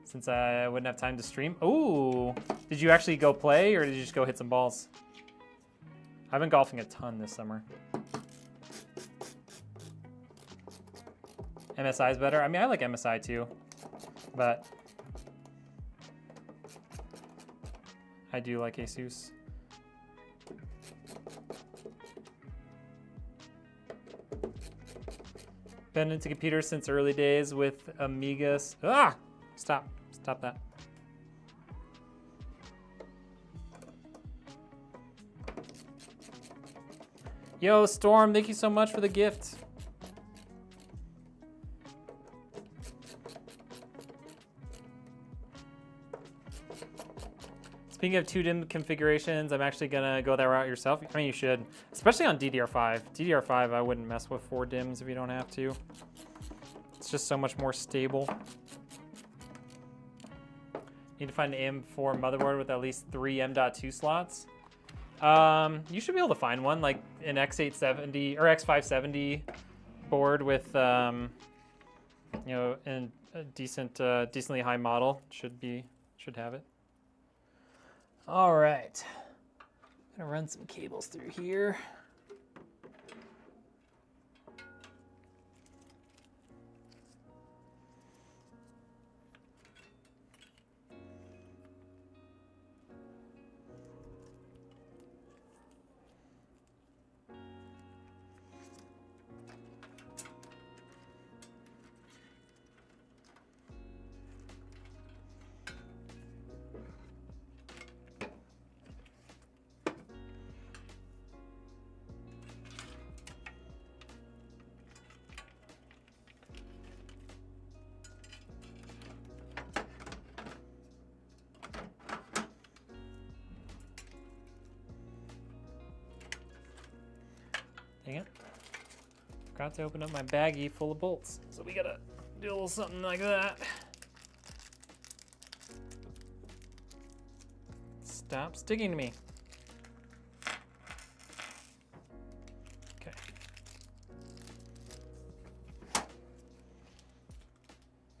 since I wouldn't have time to stream. Ooh, did you actually go play or did you just go hit some balls? I've been golfing a ton this summer. MSI is better. I mean, I like MSI too, but I do like Asus. Been into computers since early days with Amigas. Ah, stop that. Yo, Storm, thank you so much for the gift. Speaking of 2 DIMM configurations, I'm actually gonna go that route yourself. I mean, you should, especially on DDR5. DDR5, I wouldn't mess with 4 DIMMs if you don't have to. It's just so much more stable. Need to find an AM4 motherboard with at least 3 M.2 slots. You should be able to find one, like an X870 or X570 board with, you know, and a decently high model should have it. All right, gonna run some cables through here. Dang it. Forgot to open up my baggie full of bolts. So we gotta do a little something like that. Stop sticking to me. Okay.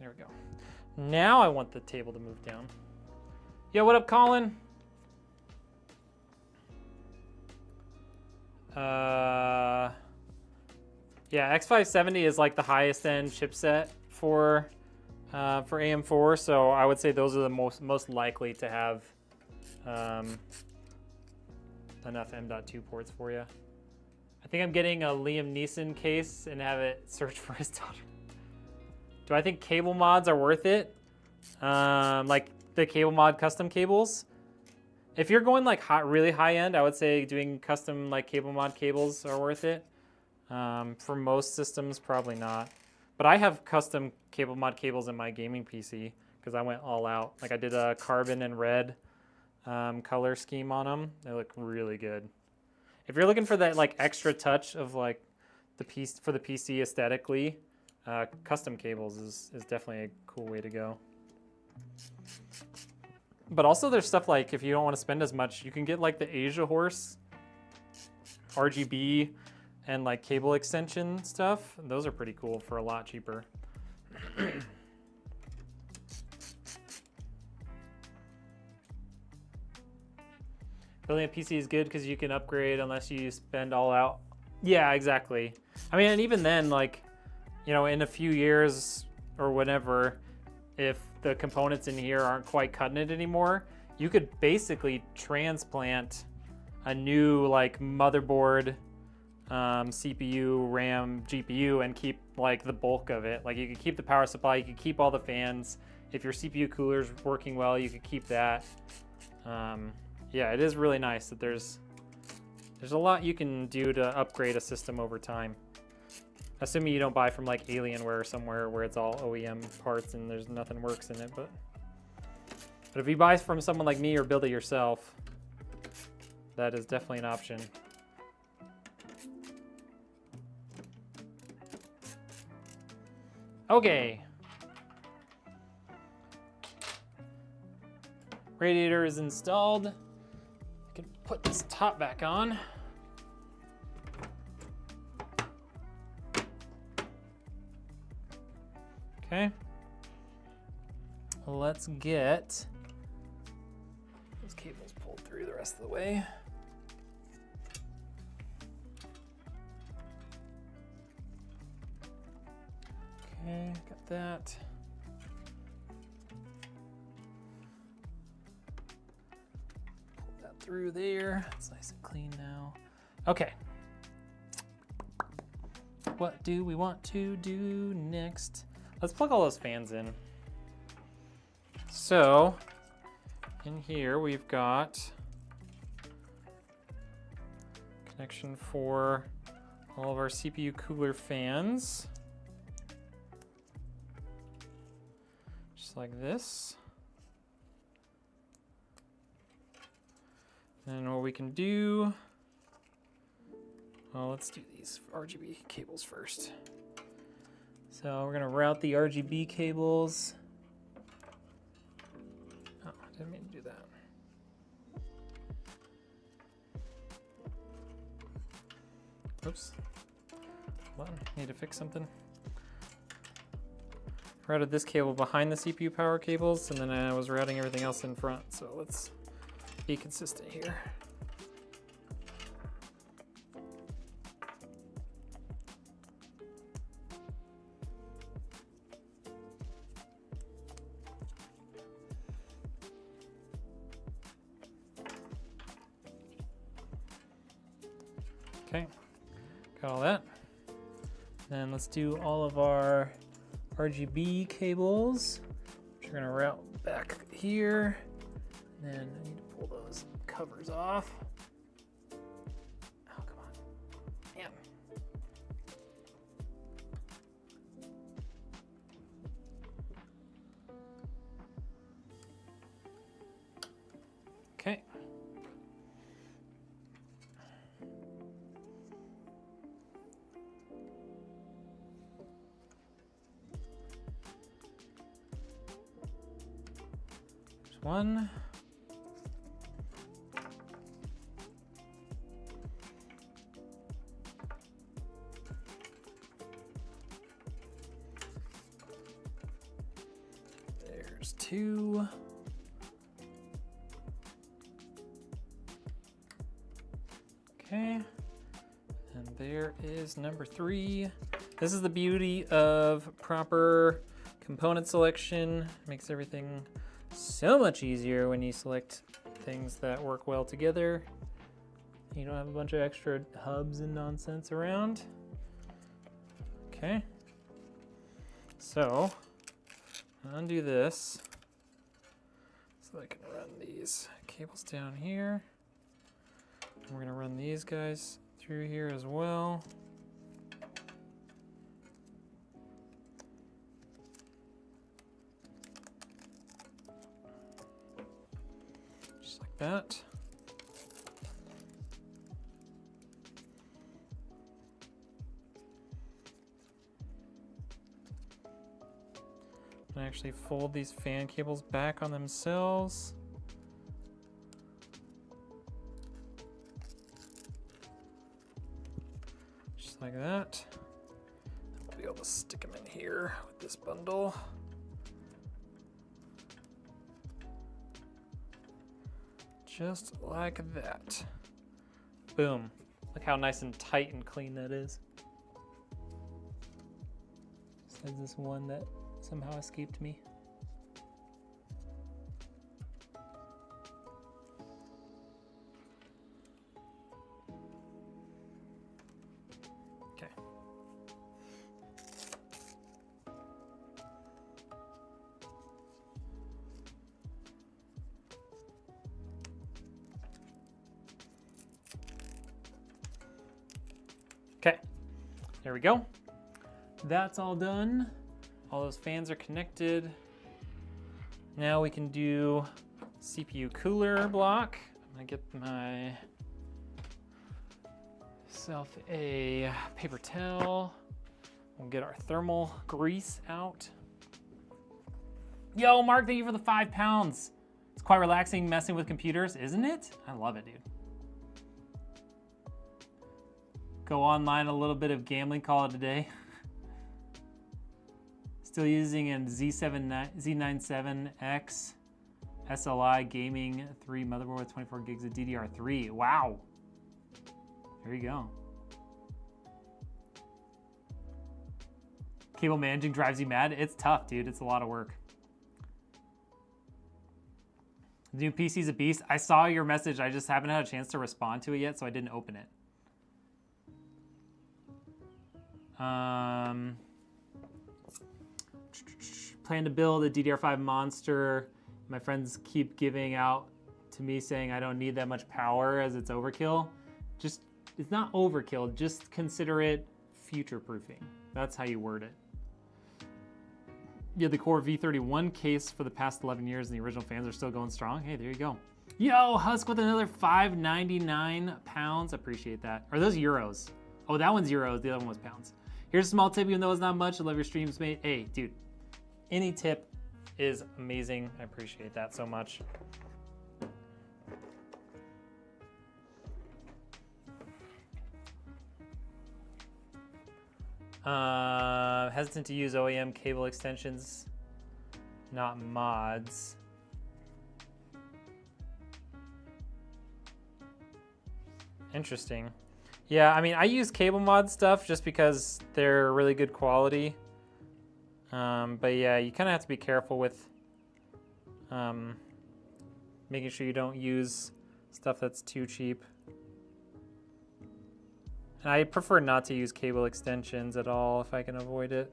There we go. Now I want the table to move down. Yo, what up, Colin? Yeah, X570 is like the highest end chipset for AM4, so I would say those are the most likely to have enough M.2 ports for you. I think I'm getting a Liam Neeson case and have it search for his daughter. Do I think cable mods are worth it? Like the cable mod custom cables? If you're going like really high end, I would say doing custom like cable mod cables are worth it. For most systems, probably not. But I have custom cable mod cables in my gaming PC because I went all out. Like I did a carbon and red color scheme on them. They look really good. If you're looking for that like extra touch of like the piece for the PC aesthetically, custom cables is definitely a cool way to go. But also there's stuff like if you don't want to spend as much, you can get like the Asia Horse RGB and like cable extension stuff. Those are pretty cool for a lot cheaper. Building a PC is good because you can upgrade unless you spend all out. Yeah, exactly. I mean, and even then, like, you know, in a few years or whenever, if the components in here aren't quite cutting it anymore, you could basically transplant a new like motherboard, CPU, RAM, GPU, and keep like the bulk of it. Like you could keep the power supply, you could keep all the fans. If your CPU cooler's working well, you could keep that. Yeah, it is really nice that there's a lot you can do to upgrade a system over time. Assuming you don't buy from like Alienware or somewhere where it's all OEM parts and there's nothing works in it. But if you buy from someone like me or build it yourself, that is definitely an option. Okay. Radiator is installed. I can put this top back on. Okay. Let's get those cables pulled through the rest of the way. Okay, got that. Pull that through there. It's nice and clean now. Okay. What do we want to do next? Let's plug all those fans in. So, in here we've got connection for all of our CPU cooler fans. Just like this. And what we can do, well, let's do these RGB cables first. So we're gonna route the RGB cables. Oh, I didn't mean to do that. Oops. Hold on, need to fix something. Routed this cable behind the CPU power cables, and then I was routing everything else in front. So let's be consistent here. Okay, got all that. Then let's do all of our RGB cables, which we're gonna route back here. And then I need to pull those covers off. Oh, come on. Damn. Okay. One. There's two. Okay. And there is number 3. This is the beauty of proper component selection. It makes everything so much easier when you select things that work well together. You don't have a bunch of extra hubs and nonsense around. Okay. So, undo this so I can run these cables down here. And we're gonna run these guys through here as well. That. And actually fold these fan cables back on themselves. Just like that. I'll be able to stick them in here with this bundle. Just like that. Boom. Look how nice and tight and clean that is. Besides this one that somehow escaped me. Okay. Okay, there we go. That's all done. All those fans are connected. Now we can do CPU cooler block. I'm gonna get myself a paper towel. We'll get our thermal grease out. Yo, Mark, thank you for the 5 pounds. It's quite relaxing messing with computers, isn't it? I love it, dude. Go online, a little bit of gambling, call it a day. Still using a Z97X SLI Gaming 3 motherboard with 24 gigs of DDR3. Wow. There you go. Cable managing drives you mad? It's tough, dude. It's a lot of work. The new PC's a beast. I saw your message. I just haven't had a chance to respond to it yet, so I didn't open it. Plan to build a DDR5 monster. My friends keep giving out to me saying I don't need that much power as it's overkill. Just, it's not overkill, just consider it future-proofing. That's how you word it. You had the Core V31 case for the past 11 years and the original fans are still going strong. Hey, there you go. Yo, Husk with another 5.99 pounds. Appreciate that. Are those euros? Oh, that one's euros. The other one was pounds. Here's a small tip, even though it's not much. I love your streams, mate. Hey, dude, any tip is amazing. I appreciate that so much. Hesitant to use OEM cable extensions, not mods. Interesting. Yeah, I mean, I use cable mod stuff just because they're really good quality. But yeah, you kind of have to be careful with making sure you don't use stuff that's too cheap. And I prefer not to use cable extensions at all if I can avoid it.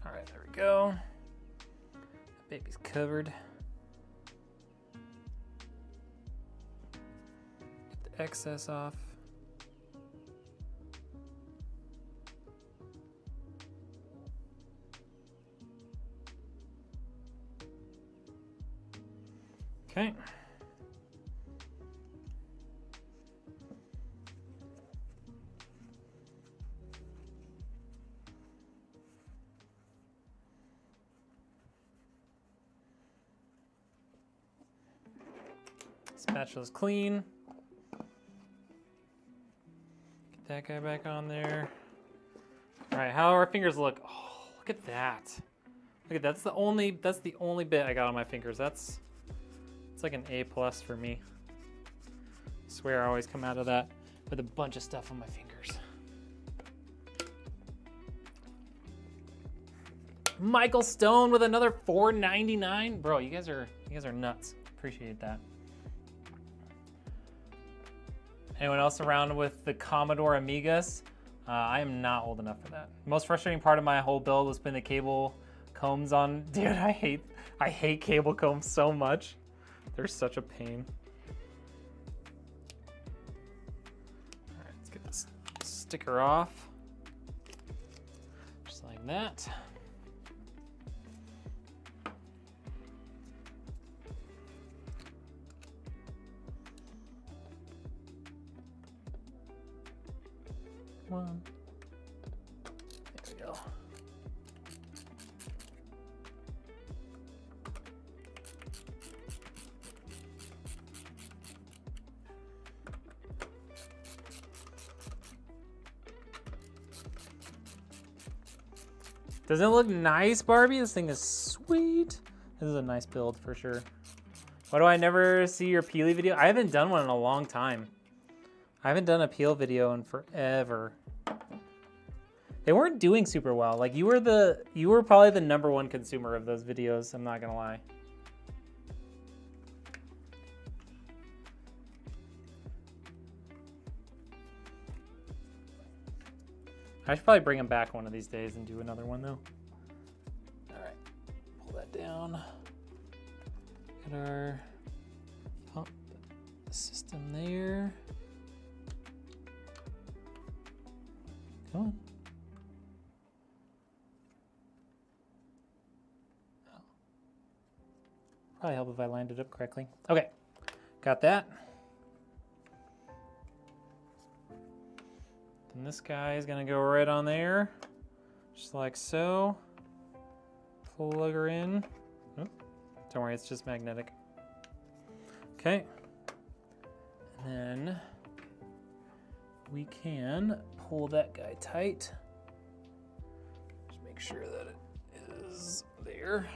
All right, there we go. That baby's covered. Excess off. Okay. Spatula's clean. That guy back on there. All right, how our fingers look? Oh, look at that. Look at that. That's the only bit I got on my fingers. It's like an A+ for me. I swear I always come out of that with a bunch of stuff on my fingers. Michael Stone with another $4.99. Bro, you guys are nuts. Appreciate that. Anyone else around with the Commodore Amigas? I am not old enough for that. Most frustrating part of my whole build was putting the cable combs on. Dude, I hate cable combs so much. They're such a pain. All right, let's get this sticker off. Just like that. One. There we go. Doesn't it look nice, Barbie? This thing is sweet. This is a nice build for sure. Why do I never see your Peely video? I haven't done one in a long time. I haven't done a Peel video in forever. They weren't doing super well. Like you were probably the #1 consumer of those videos, I'm not gonna lie. I should probably bring them back one of these days and do another one though. All right, pull that down. Get our pump system there. Come on. Probably help if I lined it up correctly. Okay, got that. And this guy is gonna go right on there, just like so. Plug her in. Oh, don't worry, it's just magnetic. Okay. And then we can pull that guy tight. Just make sure that it is there.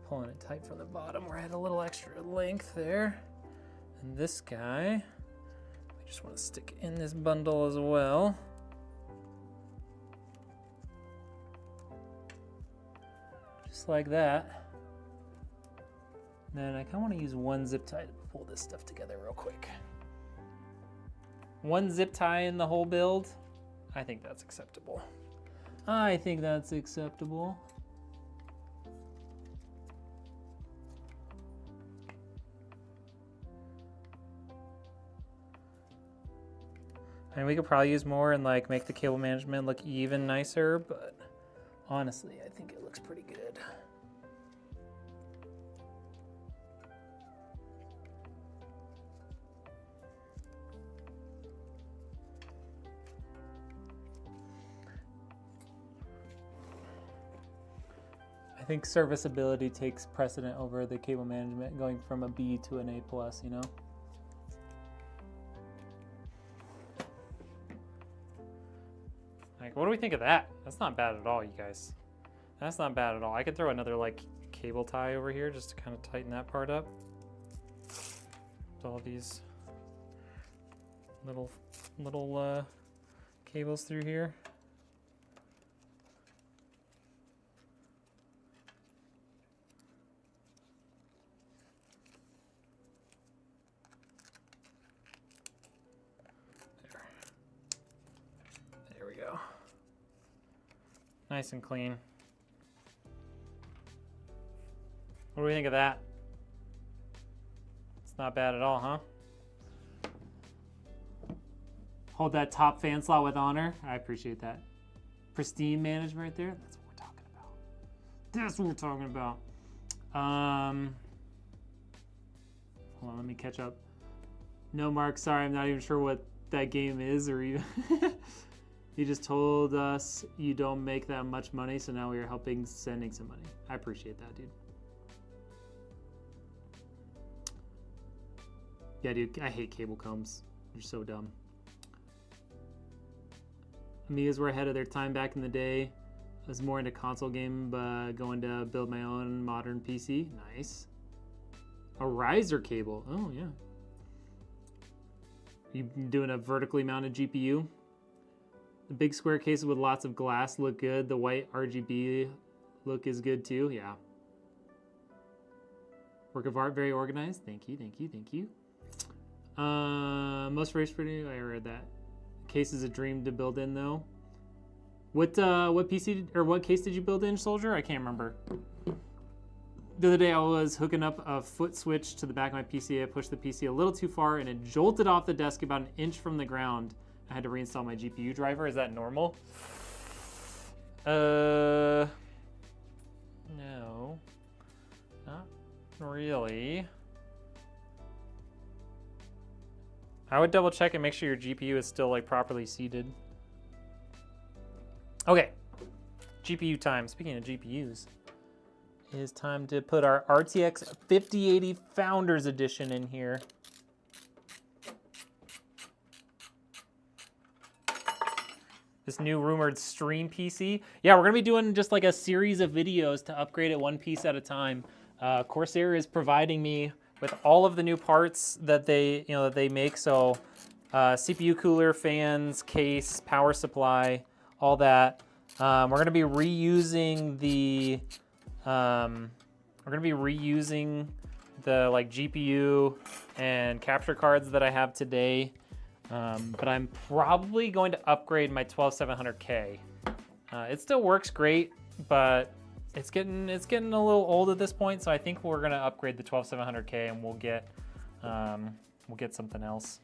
Pulling it tight from the bottom where I had a little extra length there. And this guy, I just want to stick in this bundle as well. Just like that. Then I kind of want to use one zip tie to pull this stuff together real quick. One zip tie in the whole build, I think that's acceptable. I think that's acceptable. And we could probably use more and like make the cable management look even nicer, but honestly, I think it looks pretty good. I think serviceability takes precedent over the cable management, going from a B to an A+, you know? Like, what do we think of that? That's not bad at all, you guys. That's not bad at all. I could throw another like cable tie over here just to kind of tighten that part up. With all these little cables through here. There we go. Nice and clean. What do we think of that? It's not bad at all, huh? Hold that top fan slot with honor. I appreciate that. Pristine management right there. That's what we're talking about. That's what we're talking about. Hold on, let me catch up. No, Mark, sorry, I'm not even sure what that game is or even. You just told us you don't make that much money, so now we are helping sending some money. I appreciate that, dude. Yeah, dude, I hate cable combs. They're so dumb. Amigas were ahead of their time back in the day. I was more into console game, but going to build my own modern PC. Nice. A riser cable. Oh, yeah. You doing a vertically mounted GPU? The big square cases with lots of glass look good. The white RGB look is good too. Yeah. Work of art, very organized. Thank you, thank you, thank you. Most race pretty. I read that. Case is a dream to build in though. What PC or what case did you build in, Soldier? I can't remember. The other day I was hooking up a foot switch to the back of my PC. I pushed the PC a little too far and it jolted off the desk about an inch from the ground. I had to reinstall my GPU driver. Is that normal? No, not really. I would double check and make sure your GPU is still like properly seated. Okay, GPU time. Speaking of GPUs, it is time to put our RTX 5080 Founders Edition in here. This new rumored stream PC. Yeah, we're gonna be doing just like a series of videos to upgrade it one piece at a time. Corsair is providing me with all of the new parts that they, that they make. So CPU cooler, fans, case, power supply, all that. We're gonna be reusing the like GPU and capture cards that I have today. But I'm probably going to upgrade my 12700K. It still works great, but it's getting a little old at this point. So I think we're gonna upgrade the 12700K and we'll get something else.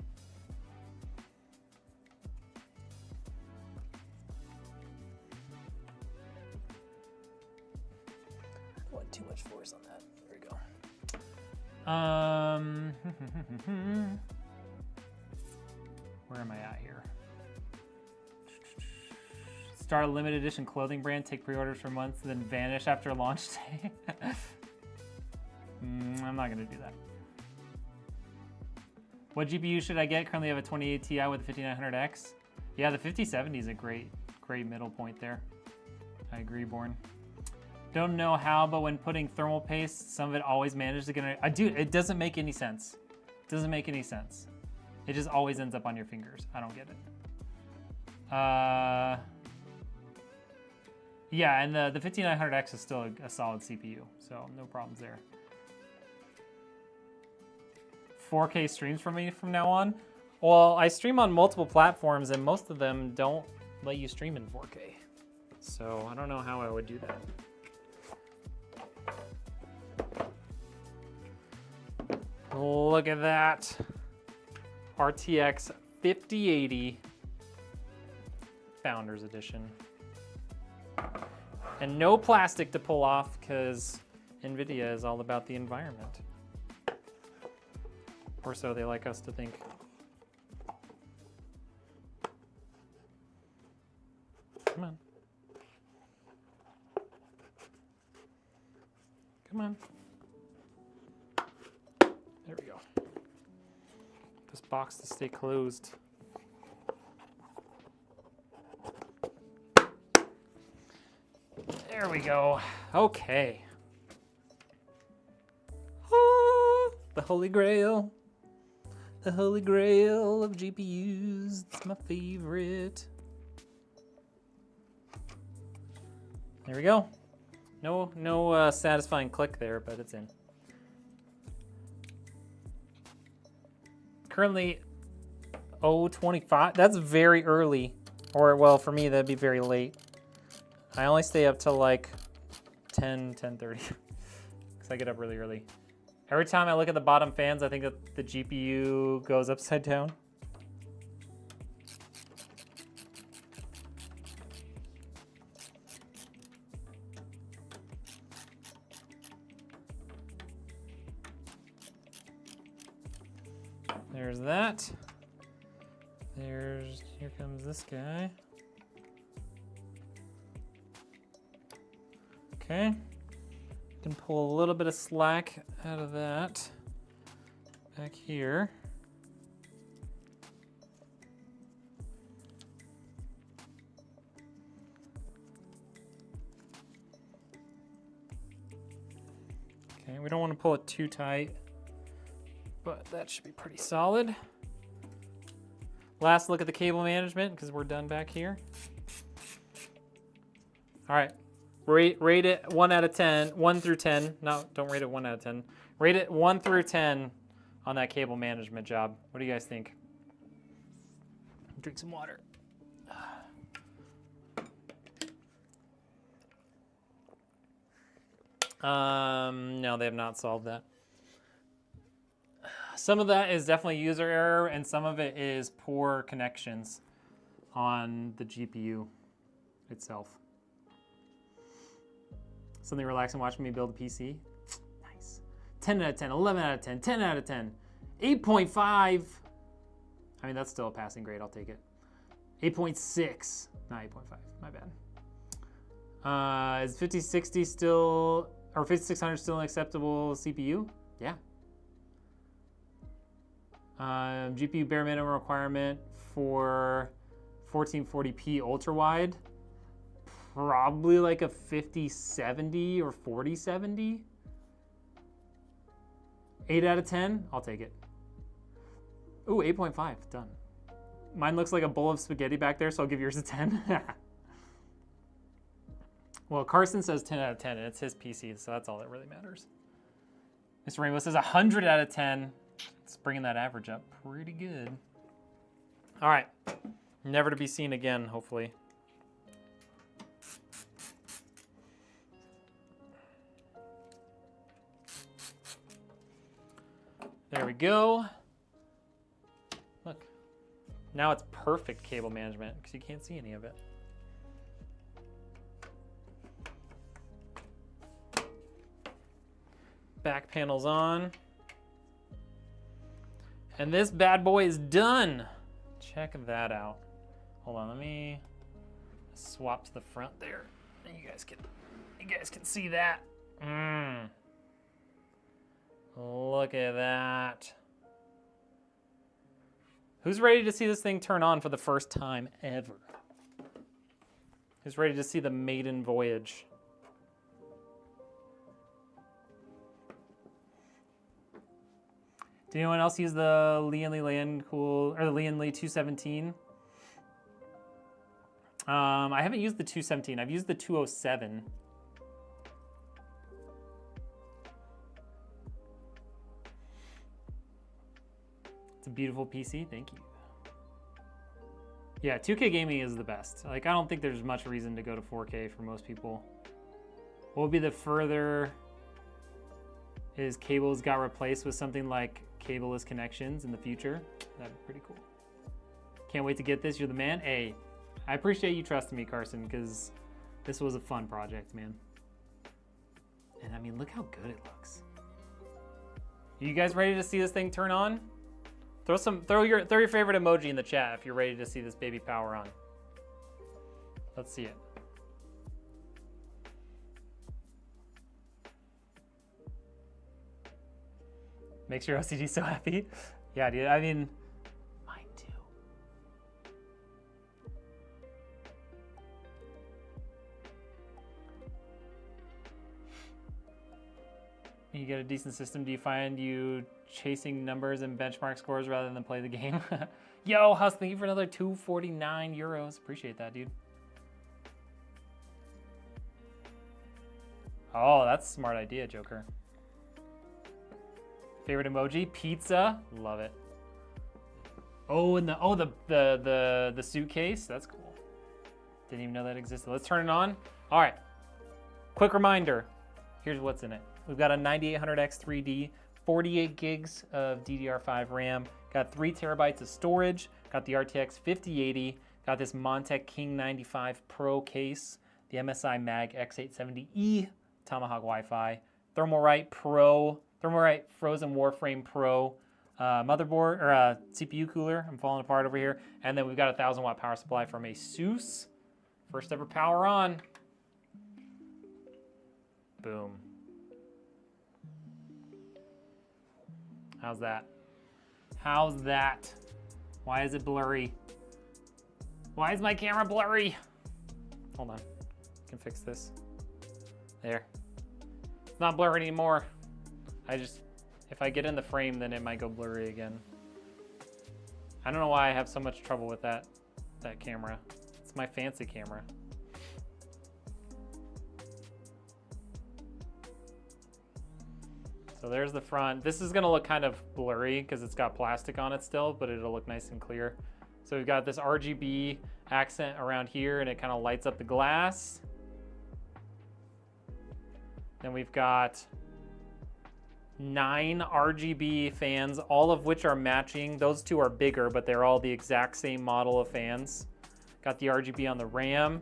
What, too much force on that? There we go. Where am I at here? Start a limited edition clothing brand, take pre-orders for months, then vanish after launch day. I'm not gonna do that. What GPU should I get? Currently I have a 28 Ti with a 5900X. Yeah, the 5070 is a great middle point there. I agree, Born. Don't know how, but when putting thermal paste, some of it always manages to get. Dude, it doesn't make any sense. It doesn't make any sense. It just always ends up on your fingers. I don't get it. Yeah, and the 5900X is still a solid CPU, so no problems there. 4K streams for me from now on? Well, I stream on multiple platforms, and most of them don't let you stream in 4K. So I don't know how I would do that. Look at that. RTX 5080 Founders Edition. And no plastic to pull off because Nvidia is all about the environment. Or so they like us to think. Come on. Come on. There we go. This box to stay closed. There we go. Okay. Oh, the Holy Grail. The Holy Grail of GPUs. It's my favorite. There we go. No satisfying click there, but it's in. Currently 0:25. That's very early. Or, well, for me, that'd be very late. I only stay up till like 10:30 because I get up really early. Every time I look at the bottom fans, I think that the GPU goes upside down. There's that. Here comes this guy. Okay, can pull a little bit of slack out of that back here. Okay, we don't want to pull it too tight, but that should be pretty solid. Last look at the cable management because we're done back here. All right. Rate it 1 out of 10, 1 through 10. No, don't rate it 1 out of 10. Rate it 1 through 10 on that cable management job. What do you guys think? Drink some water. No, they have not solved that. Some of that is definitely user error, and some of it is poor connections on the GPU itself. Something relaxing watching me build a PC. Nice. 10 out of 10, 11 out of 10, 10 out of 10. 8.5. I mean, that's still a passing grade. I'll take it. 8.6. Not 8.5. My bad. Is 5060 still, or 5600 still an acceptable CPU? Yeah. GPU bare minimum requirement for 1440p ultra wide. Probably like a 5070 or 4070. 8 out of 10, I'll take it. Ooh, 8.5, done. Mine looks like a bowl of spaghetti back there, so I'll give yours a 10. Well, Carson says 10 out of 10, and it's his PC, so that's all that really matters. Mr. Rainbow says 100 out of 10. It's bringing that average up pretty good. All right, never to be seen again, hopefully. There we go. Look, now it's perfect cable management because you can't see any of it. Back panel's on. And this bad boy is done. Check that out. Hold on, let me swap to the front there. And you guys can see that. Look at that. Who's ready to see this thing turn on for the first time ever? Who's ready to see the maiden voyage? Did anyone else use the Lian Li 217? I haven't used the 217. I've used the 207. It's a beautiful PC. Thank you. Yeah, 2K gaming is the best. Like, I don't think there's much reason to go to 4K for most people. What would be the further is cables got replaced with something like cableless connections in the future? That'd be pretty cool. Can't wait to get this. You're the man. Hey, I appreciate you trusting me, Carson, because this was a fun project, man. And I mean, look how good it looks. You guys ready to see this thing turn on? Throw your favorite emoji in the chat if you're ready to see this baby power on. Let's see it. Makes your OCD so happy. Yeah, dude, I mean, mine too. You get a decent system. Do you find you chasing numbers and benchmark scores rather than play the game? Yo, Huss, thank you for another 249 euros. Appreciate that, dude. Oh, that's a smart idea, Joker. Favorite emoji? Pizza. Love it. Oh, and the suitcase. That's cool. Didn't even know that existed. Let's turn it on. All right. Quick reminder. Here's what's in it. We've got a 9800X 3D, 48 gigs of DDR5 RAM, got 3 terabytes of storage, got the RTX 5080, got this Montech King 95 Pro case, the MSI Mag X870E Tomahawk Wi-Fi, Thermalright Frozen Warframe Pro motherboard or CPU cooler. I'm falling apart over here, and then we've got a 1000 watt power supply from ASUS. First ever power on. Boom. How's that? How's that? Why is it blurry? Why is my camera blurry? Hold on, I can fix this. There. It's not blurry anymore. If I get in the frame, then it might go blurry again. I don't know why I have so much trouble with that camera. It's my fancy camera. So there's the front. This is gonna look kind of blurry because it's got plastic on it still, but it'll look nice and clear. So we've got this RGB accent around here and it kind of lights up the glass. Then we've got 9 RGB fans, all of which are matching. Those two are bigger, but they're all the exact same model of fans. Got the RGB on the RAM.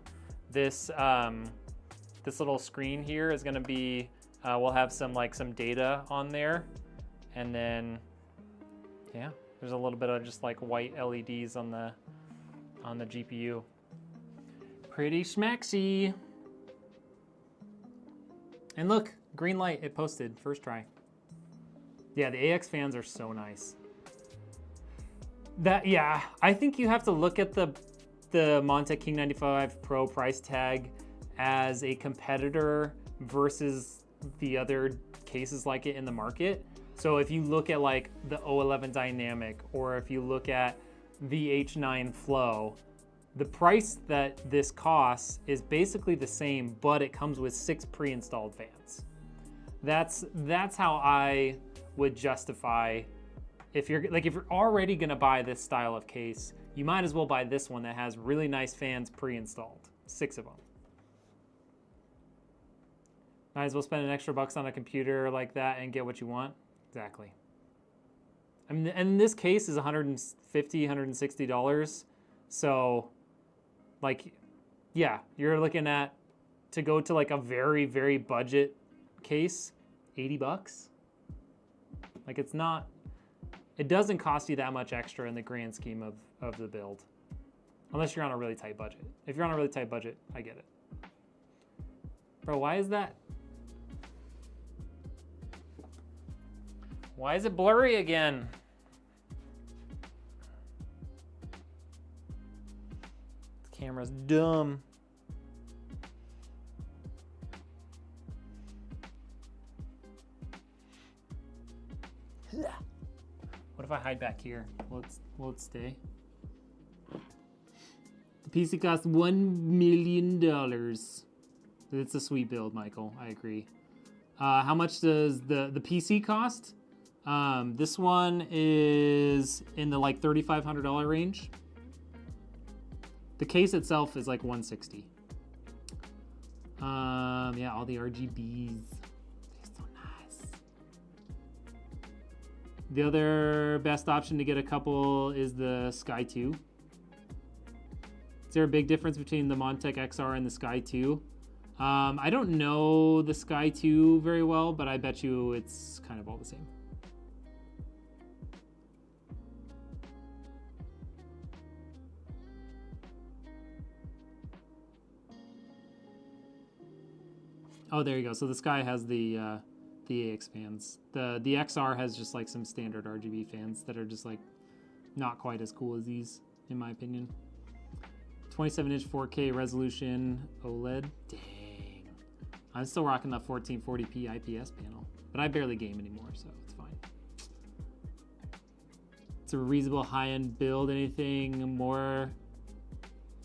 This little screen here is gonna be, we'll have some data on there. And then, yeah, there's a little bit of just like white LEDs on the GPU. Pretty schmaxy. And look, green light, it posted, first try. Yeah, the AX fans are so nice. Yeah, I think you have to look at the Montech King 95 Pro price tag as a competitor versus the other cases like it in the market. So if you look at like the O11 Dynamic, or if you look at the H9 Flow, the price that this costs is basically the same, but it comes with 6 pre-installed fans. That's how I would justify, if you're already gonna buy this style of case, you might as well buy this one that has really nice fans pre-installed. 6 of them. Might as well spend an extra bucks on a computer like that and get what you want. Exactly. I mean, and in this case is $150, $160. So, like, yeah, you're looking at, to go to like a very, very budget case, 80 bucks. Like, it's not, it doesn't cost you that much extra in the grand scheme of the build. Unless you're on a really tight budget. If you're on a really tight budget, I get it. Bro, why is that? Why is it blurry again? The camera's dumb. What if I hide back here? Will it stay? The PC costs $1 million. It's a sweet build, Michael. I agree. How much does the PC cost? This one is in the like $3,500 range. The case itself is like $160. Yeah, all the RGBs. They're so nice. The other best option to get a couple is the Sky 2. Is there a big difference between the Montech XR and the Sky 2? I don't know the Sky 2 very well, but I bet you it's kind of all the same. Oh, there you go. So the Sky has the AX fans. The XR has just like some standard RGB fans that are just like not quite as cool as these, in my opinion. 27-inch 4K resolution OLED. Dang. I'm still rocking that 1440p IPS panel, but I barely game anymore, so it's fine. It's a reasonable high-end build. Anything more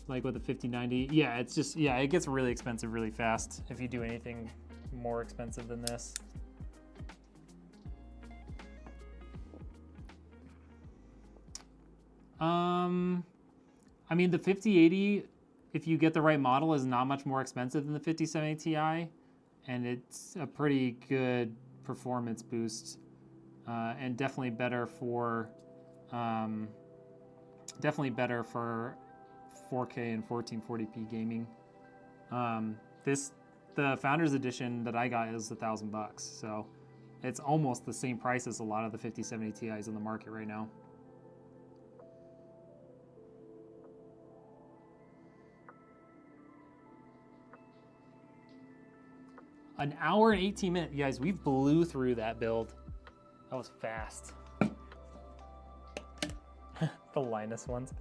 like with the 5090? Yeah, it's just, yeah, it gets really expensive really fast if you do anything more expensive than this. I mean, the 5080, if you get the right model, is not much more expensive than the 5070 Ti, and it's a pretty good performance boost, and definitely better for 4K and 1440p gaming. The Founders Edition that I got is $1,000, so it's almost the same price as a lot of the 5070 Ti's on the market right now. An hour and 18 minutes. You guys, we blew through that build. That was fast. The Linus ones.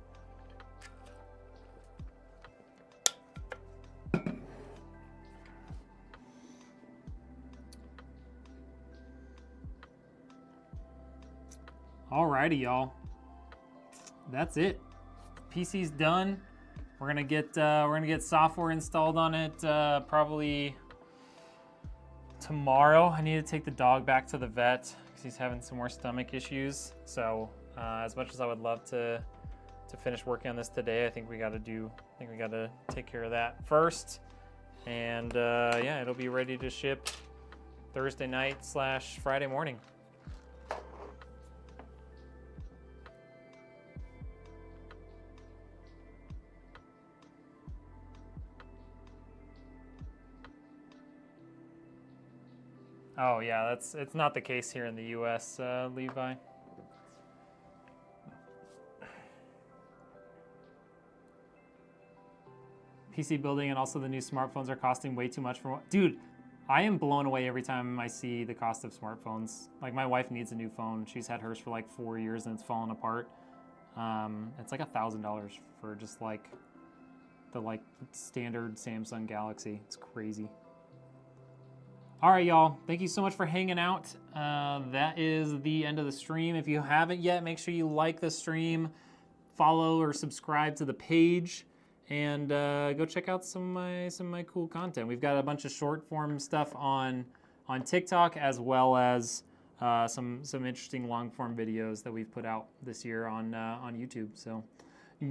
Alrighty, y'all. That's it. PC's done. We're gonna get software installed on it probably tomorrow. I need to take the dog back to the vet because he's having some more stomach issues. So as much as I would love to finish working on this today, I think we got to take care of that first. And yeah, it'll be ready to ship Thursday night / Friday morning. Oh yeah, it's not the case here in the US, Levi. PC building and also the new smartphones are costing way too much for what? Dude, I am blown away every time I see the cost of smartphones. Like, my wife needs a new phone. She's had hers for like 4 years and it's fallen apart. It's like $1,000 for just like the standard Samsung Galaxy. It's crazy. All right, y'all. Thank you so much for hanging out. That is the end of the stream. If you haven't yet, make sure you like the stream, follow or subscribe to the page, and go check out some of my cool content. We've got a bunch of short form stuff on TikTok, as well as some interesting long form videos that we've put out this year on YouTube. So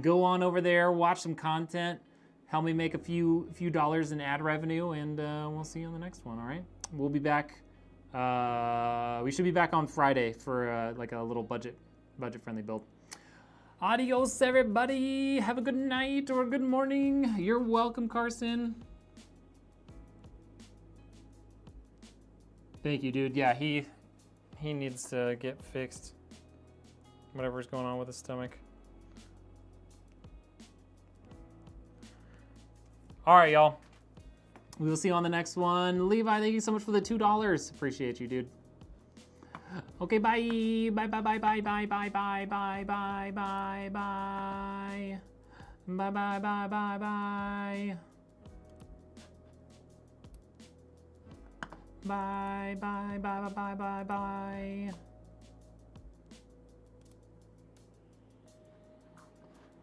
Go on over there, watch some content, help me make a few dollars in ad revenue, and we'll see you on the next one, all right? We'll be back, we should be back on Friday for like a little budget-friendly build. Adios, everybody. Have a good night or a good morning. You're welcome, Carson. Thank you, dude. Yeah, he needs to get fixed. Whatever's going on with his stomach. All right, y'all. We will see you on the next one. Levi, thank you so much for the $2. Appreciate you, dude. Okay, bye. Bye, bye, bye, bye, bye, bye, bye, bye, bye, bye, bye. Bye, bye, bye, bye, bye. Bye, bye, bye, bye, bye, bye, bye.